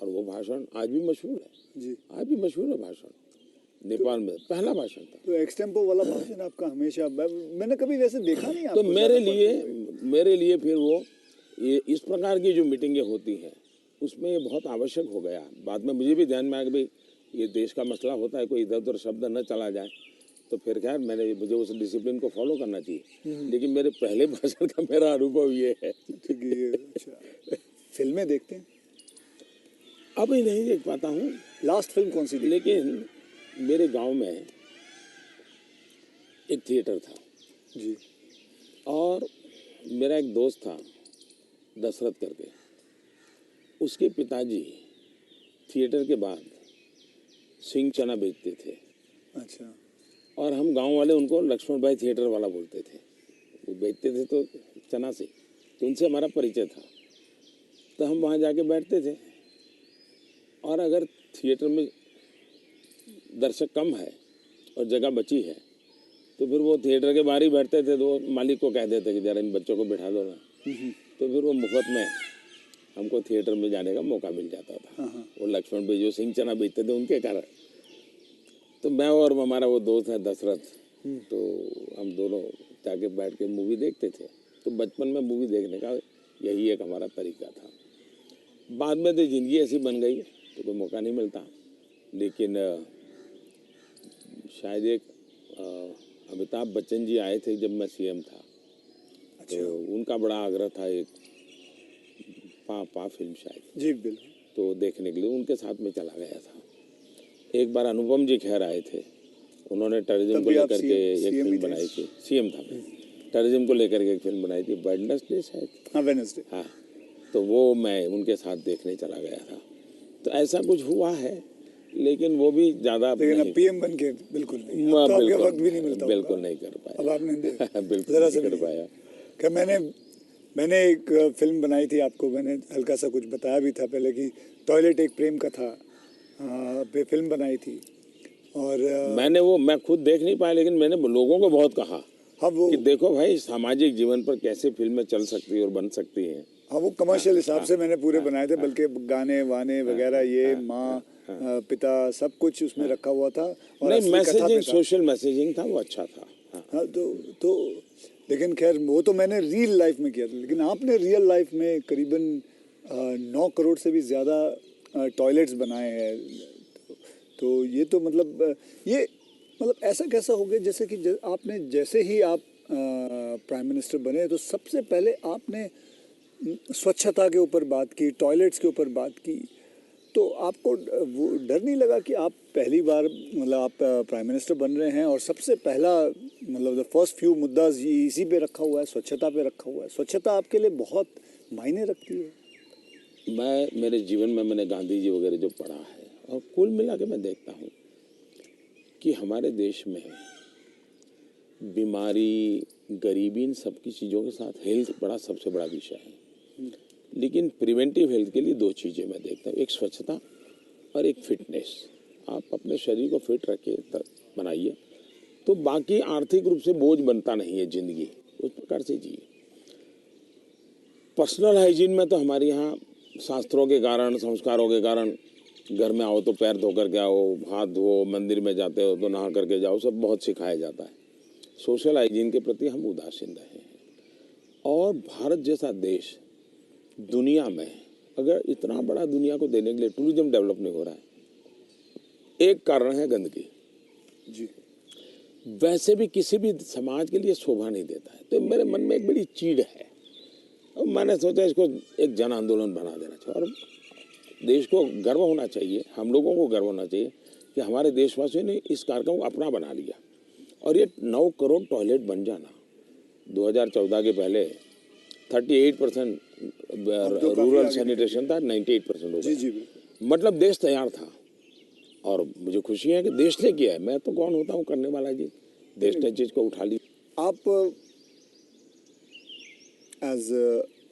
और वो भाषण आज भी मशहूर है जी। आज भी मशहूर है भाषण। नेपाल में पहला भाषण था। तो एक्सटेम्पो वाला भाषण आपका हमेशा, मैंने कभी वैसे देखा नहीं आपको। तो मेरे लिए फिर वो ये इस प्रकार की जो मीटिंगें होती हैं उसमें ये बहुत आवश्यक हो गया। बाद में मुझे भी ध्यान में आया कि भाई ये देश का मसला होता है, कोई इधर उधर शब्द न चला जाए। तो फिर खैर मुझे उस डिसिप्लिन को फॉलो करना चाहिए। लेकिन मेरे पहले भाषण का मेरा अनुभव ये है। अच्छा, फिल्में देखते हैं? अभी नहीं देख पाता हूँ। लास्ट फिल्म कौन सी देखी? लेकिन मेरे गांव में एक थिएटर था जी। और मेरा एक दोस्त था दशरथ करके, उसके पिताजी थिएटर के बाद सिंह चना बेचते थे। अच्छा। और हम गांव वाले उनको लक्ष्मण भाई थिएटर वाला बोलते थे। वो बेचते थे तो चना से, तो उनसे हमारा परिचय था। तो हम वहाँ जाके बैठते थे, और अगर थिएटर में दर्शक कम है और जगह बची है तो फिर वो थिएटर के बाहर ही बैठते थे। तो मालिक को कह देते कि जरा इन बच्चों को बिठा दो ना। तो फिर वो मुफ्त में हमको थिएटर में जाने का मौका मिल जाता था। वो लक्ष्मण भाई जो सिंह चना बेचते थे उनके कारण। तो मैं और हमारा वो दोस्त है दशरथ, तो हम दोनों जाके बैठ के मूवी देखते थे। तो बचपन में मूवी देखने का यही एक हमारा तरीका था। बाद में तो ज़िंदगी ऐसी बन गई तो कोई मौका नहीं मिलता। लेकिन शायद एक अमिताभ बच्चन जी आए थे जब मैं सीएम था। अच्छा। तो उनका बड़ा आग्रह था एक पा फिल्म शायद। जी बिल्कुल। तो देखने के लिए उनके साथ में चला गया था। एक बार अनुपम जी खेर आए थे, उन्होंने टेररिज्म को लेकर के एक फिल्म बनाई थी, सीएम था मैं, टेररिज्म को लेकर के एक फिल्म बनाई थी, वेडनेसडे शायद, हाँ वेडनेसडे, हाँ, तो वो मैं उनके साथ देखने चला गया था। तो ऐसा कुछ हुआ है, लेकिन वो भी ज़्यादा लेकिन अब पीएम बन के बिल्कुल नहीं, अब तो आपके वक्त भी नहीं मिलता, बिल्कुल नहीं कर पाया, अब आपने बिल्कुल जरा नहीं कर पाया। कि मैंने एक फिल्म बनाई थी, आपको मैंने हल्का सा कुछ बताया भी था पहले कि टॉयलेट एक प्रेम कथा पे फिल्म बनाई थी, और मैं खुद देख नहीं पाया, लेकिन मैंने लोगों को बहुत कहा हाँ वो कि देखो भाई सामाजिक जीवन पर कैसे फिल्में चल सकती है और बन सकती हैं। हाँ वो कमर्शियल हिसाब से मैंने पूरे बनाए थे, बल्कि गाने वाने वगैरह ये माँ पिता सब कुछ उसमें रखा हुआ था, और नहीं, असली कथा पे मैसेजिंग, था। सोशल मैसेजिंग था, वो अच्छा था। हाँ तो लेकिन खैर वो तो मैंने रियल लाइफ में किया था, लेकिन आपने रियल लाइफ में करीबन 9 करोड़ से भी ज़्यादा टॉयलेट्स बनाए हैं, तो ये तो मतलब ऐसा कैसा हो गया जैसे कि आपने जैसे ही आप प्राइम मिनिस्टर बने तो सबसे पहले आपने स्वच्छता के ऊपर बात की, टॉयलेट्स के ऊपर बात की, तो आपको वो डर नहीं लगा कि आप पहली बार मतलब आप प्राइम मिनिस्टर बन रहे हैं और सबसे पहला मतलब द फर्स्ट फ्यू मुद्दा इसी पे रखा हुआ है, स्वच्छता पे रखा हुआ है, स्वच्छता आपके लिए बहुत मायने रखती है? मैं मेरे जीवन में मैंने गांधी जी वगैरह जो पढ़ा है, और कुल मिला के मैं देखता हूँ कि हमारे देश में बीमारी, गरीबी, इन सब की चीज़ों के साथ हेल्थ बड़ा सबसे बड़ा विषय है। लेकिन प्रिवेंटिव हेल्थ के लिए 2 चीज़ें मैं देखता हूँ, एक स्वच्छता और एक फिटनेस। आप अपने शरीर को फिट रखिए, बनाइए, तो बाकी आर्थिक रूप से बोझ बनता नहीं है ज़िंदगी, उस प्रकार से जिए। पर्सनल हाइजीन में तो हमारे यहाँ शास्त्रों के कारण, संस्कारों के कारण, घर में आओ तो पैर धो करके आओ, हाथ धो, मंदिर में जाते हो तो नहा करके जाओ, सब बहुत सिखाया जाता है। सोशल हाइजीन के प्रति हम उदासीन रहे हैं। और भारत जैसा देश दुनिया में, अगर इतना बड़ा दुनिया को देने के लिए टूरिज्म डेवलप नहीं हो रहा है, एक कारण है गंदगी जी। वैसे भी किसी भी समाज के लिए शोभा नहीं देता है। तो मेरे मन में एक बड़ी चीड़ है, और मैंने सोचा इसको एक जन आंदोलन बना देना चाहिए, और देश को गर्व होना चाहिए, हम लोगों को गर्व होना चाहिए कि हमारे देशवासियों ने इस कार्यक्रम को अपना बना लिया। और ये 9 करोड़ टॉयलेट बन जाना, 2014 के पहले 38% रूरल सैनिटेशन था, 98% हो गया। मतलब देश तैयार था, और मुझे खुशी है कि देश ने किया है। मैं तो कौन होता हूँ करने वाला जी, देश ने चीज़ को उठा ली। आप एज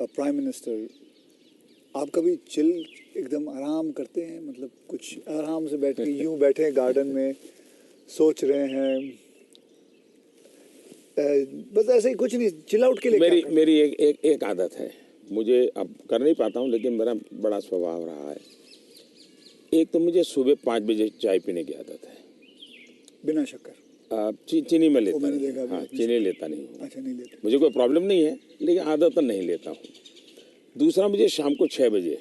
अ प्राइम मिनिस्टर आप कभी चिल एकदम आराम करते हैं, मतलब कुछ आराम से बैठ के यूं बैठे गार्डन में सोच रहे हैं, बस ऐसे ही कुछ नहीं, चिल आउट के लिए? मेरी एक आदत है, मुझे अब कर नहीं पाता हूँ, लेकिन मेरा बड़ा स्वभाव रहा है। एक तो मुझे सुबह 5 बजे चाय पीने की आदत है, बिना शक्कर? चीनी में लेता मैंने नहीं, देखा हाँ, चीनी लेता नहीं हूँ। अच्छा, नहीं लेते? मुझे कोई प्रॉब्लम नहीं है, लेकिन आदत नहीं लेता हूँ। दूसरा, मुझे शाम को 6 बजे,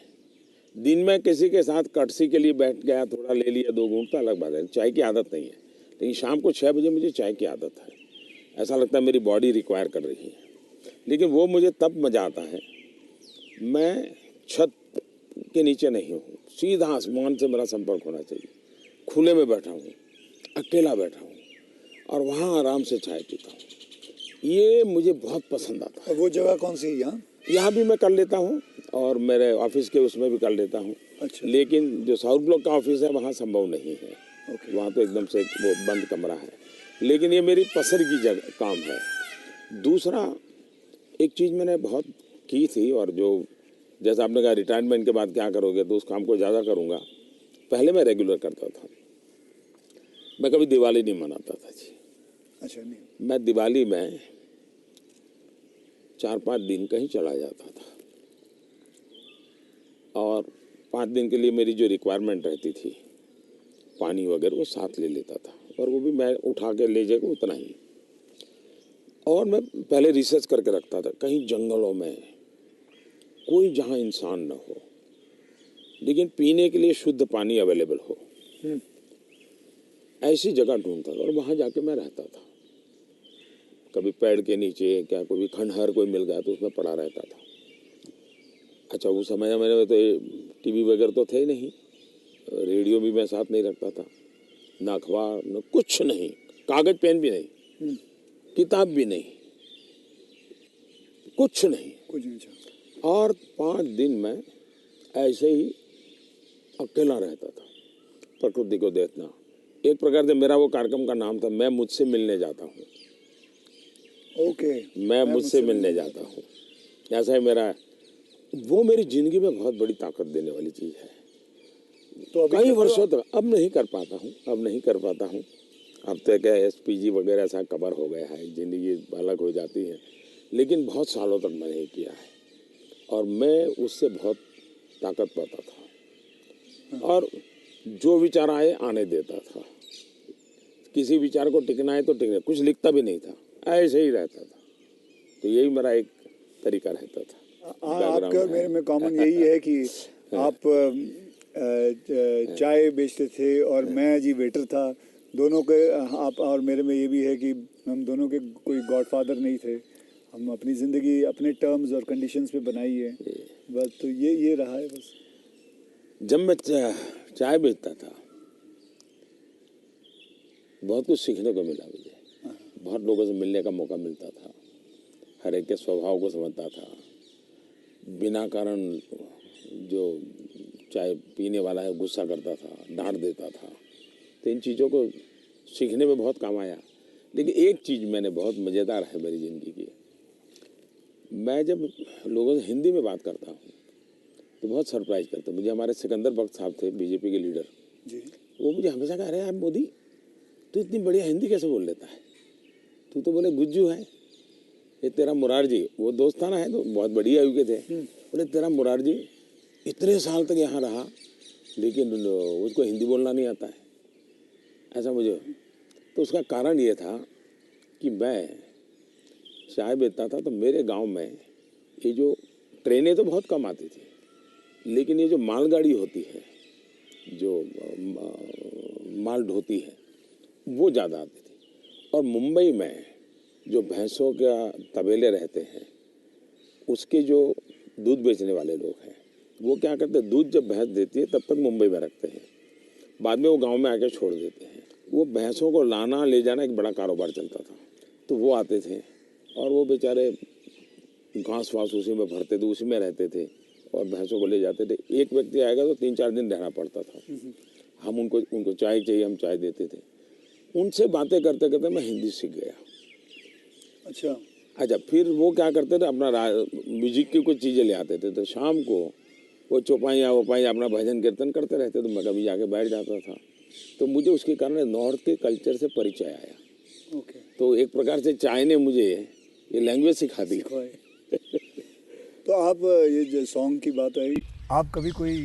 दिन में किसी के साथ कटसी के लिए बैठ गया, थोड़ा ले लिया 2 घूंट, तो अलग बात है, चाय की आदत नहीं है। लेकिन शाम को 6 बजे मुझे चाय की आदत है, ऐसा लगता है मेरी बॉडी रिक्वायर कर रही है। लेकिन वो मुझे तब मज़ा आता है, मैं छत के नीचे नहीं हूँ, सीधा आसमान से मेरा संपर्क होना चाहिए, खुले में बैठा हूँ, अकेला बैठा हूँ, और वहाँ आराम से चाय पीता हूँ, ये मुझे बहुत पसंद आता है। और वो जगह कौन सी है? यहाँ भी मैं कर लेता हूँ, और मेरे ऑफिस के उसमें भी कर लेता हूँ। अच्छा। लेकिन जो साउथ ब्लॉक का ऑफिस है वहाँ संभव नहीं है, वहाँ तो एकदम से वो बंद कमरा है। लेकिन ये मेरी पसंद की जगह काम है। दूसरा, एक चीज़ मैंने बहुत की थी, और जो जैसा आपने कहा रिटायरमेंट के बाद क्या करोगे, तो उस काम को ज़्यादा करूँगा। पहले मैं रेगुलर करता था, मैं कभी दिवाली नहीं मनाता था जी। अच्छा, नहीं? मैं दिवाली में 4-5 दिन कहीं चला जाता था, और 5 दिन के लिए मेरी जो रिक्वायरमेंट रहती थी, पानी वगैरह वो साथ ले लेता था, और वो भी मैं उठा के ले जाकर उतना ही। और मैं पहले रिसर्च करके रखता था, कहीं जंगलों में कोई जहाँ इंसान न हो, लेकिन पीने के लिए शुद्ध पानी अवेलेबल हो, ऐसी जगह ढूंढता था, और वहाँ जाके मैं रहता था। कभी पेड़ के नीचे, क्या कोई खंडहर कोई मिल गया तो उसमें पड़ा रहता था। अच्छा, उस समय मेरे में तो टीवी वगैरह तो थे नहीं, रेडियो भी मैं साथ नहीं रखता था, ना अखबार, न कुछ नहीं, कागज पेन भी नहीं, किताब भी नहीं, कुछ नहीं। कुछ नहीं था। और 5 दिन मैं ऐसे ही अकेला रहता था, प्रकृति को देखना। एक प्रकार से मेरा वो कार्यक्रम का नाम था, मैं मुझसे मिलने जाता हूँ। ओके। मैं मुझसे मिलने जाता हूँ, ऐसा ही मेरा, वो मेरी जिंदगी में बहुत बड़ी ताकत देने वाली चीज़ है। तो अभी कई वर्षों तक अब नहीं कर पाता हूँ। अब तो क्या SPG वगैरह ऐसा कवर हो गया है, जिंदगी अलग हो जाती है, लेकिन बहुत सालों तक मैं नहीं किया है। और मैं उससे बहुत ताकत पाता था, और जो विचार आए आने देता था। किसी विचार को टिकना है तो टिकना, कुछ लिखता भी नहीं था, ऐसे ही रहता था। तो यही मेरा एक तरीका रहता था। आपका और मेरे में कॉमन यही है कि आप चाय बेचते थे और मैं जी वेटर था। दोनों के, आप और मेरे में ये भी है कि हम दोनों के कोई गॉडफादर नहीं थे। हम अपनी ज़िंदगी अपने टर्म्स और कंडीशंस पे बनाई है बस। तो ये रहा है बस। जब मैं चाय बेचता था, बहुत कुछ सीखने को मिला मुझे। बहुत लोगों से मिलने का मौका मिलता था, हर एक के स्वभाव को समझता था। बिना कारण जो चाय पीने वाला है गुस्सा करता था, डांट देता था। तो इन चीज़ों को सीखने में बहुत काम आया। लेकिन एक चीज़ मैंने बहुत मज़ेदार है मेरी ज़िंदगी की, मैं जब लोगों से हिंदी में बात करता हूँ तो बहुत सरप्राइज करते हैं मुझे। हमारे सिकंदर बख्त साहब थे, बीजेपी के लीडर जी। वो मुझे हमेशा कह रहे हैं, मोदी तू इतनी बढ़िया हिंदी कैसे बोल लेता है, तू तो बोले गुज्जू है। ये तेरा मुरारजी, वो दोस्ताना है तो बहुत बढ़िया आयु के थे, बोले तेरा मुरारजी इतने साल तक यहाँ रहा लेकिन उसको हिंदी बोलना नहीं आता है, ऐसा मुझे। तो उसका कारण ये था कि मैं चाय बेचता था, तो मेरे गांव में ये जो ट्रेनें तो बहुत कम आती थी, लेकिन ये जो मालगाड़ी होती है, जो माल ढोती है, वो ज़्यादा आती थी। और मुंबई में जो भैंसों का तबेले रहते हैं, उसके जो दूध बेचने वाले लोग हैं, वो क्या करते हैं, दूध जब भैंस देती है तब तक मुंबई में रखते हैं, बाद में वो गांव में आके छोड़ देते हैं। वो भैंसों को लाना ले जाना एक बड़ा कारोबार चलता था। तो वो आते थे और वो बेचारे घास वास उसी में भरते थे, उसी में रहते थे और भैंसों को ले जाते थे। एक व्यक्ति आएगा तो 3-4 दिन रहना पड़ता था। हम उनको चाय चाहिए, हम चाय देते थे। उनसे बातें करते करते मैं हिंदी सीख गया। अच्छा, फिर वो क्या करते थे, अपना म्यूजिक की कुछ चीज़ें ले आते थे, तो शाम को वो चौपाइयाँ वोपाइयाँ अपना भजन कीर्तन करते रहते, तो मैं कभी जाके बैठ जाता था। तो मुझे उसके कारण नॉर्थ के कल्चर से परिचय आया। ओके। तो एक प्रकार से चाय ने मुझे ये लैंग्वेज सिखा दी। तो आप, ये जो सॉन्ग की बात आई, आप कभी कोई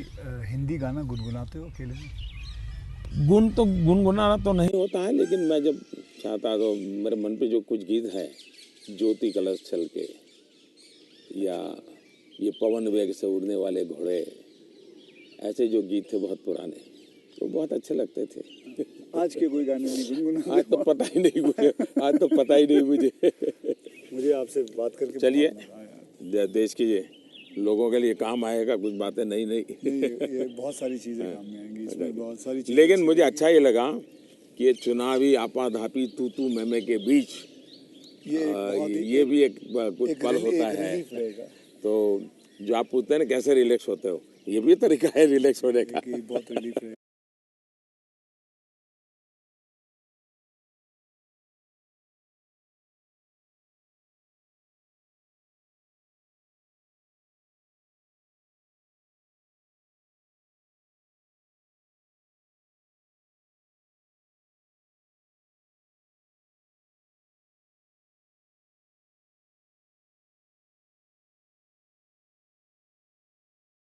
हिंदी गाना गुनगुनाते हो अकेले में? गुण तो गुनगुनाना तो नहीं होता है, लेकिन मैं जब चाहता तो मेरे मन पे जो कुछ गीत है, ज्योति कलश छल के, या ये पवन वेग से उड़ने वाले घोड़े, ऐसे जो गीत थे बहुत पुराने, तो बहुत अच्छे लगते थे। आज के कोई गाने नहीं गुनगुना? आज तो पता ही नहीं मुझे। मुझे आपसे बात करके चलिए, बहुत मजा आया। देश के लोगों के लिए काम आएगा कुछ बातें नई नहीं, ये बहुत सारी चीज़ें काम में आएंगी, इसमें बहुत सारी चीज़ें। लेकिन मुझे अच्छा ये लगा कि ये चुनावी आपाधापी तू मैमे के बीच ये भी एक कुछ पल होता है। तो जो आप पूछते हैं ना कैसे रिलैक्स होते हो, ये भी तरीका है रिलैक्स होने का। बहुत रिलीफ है।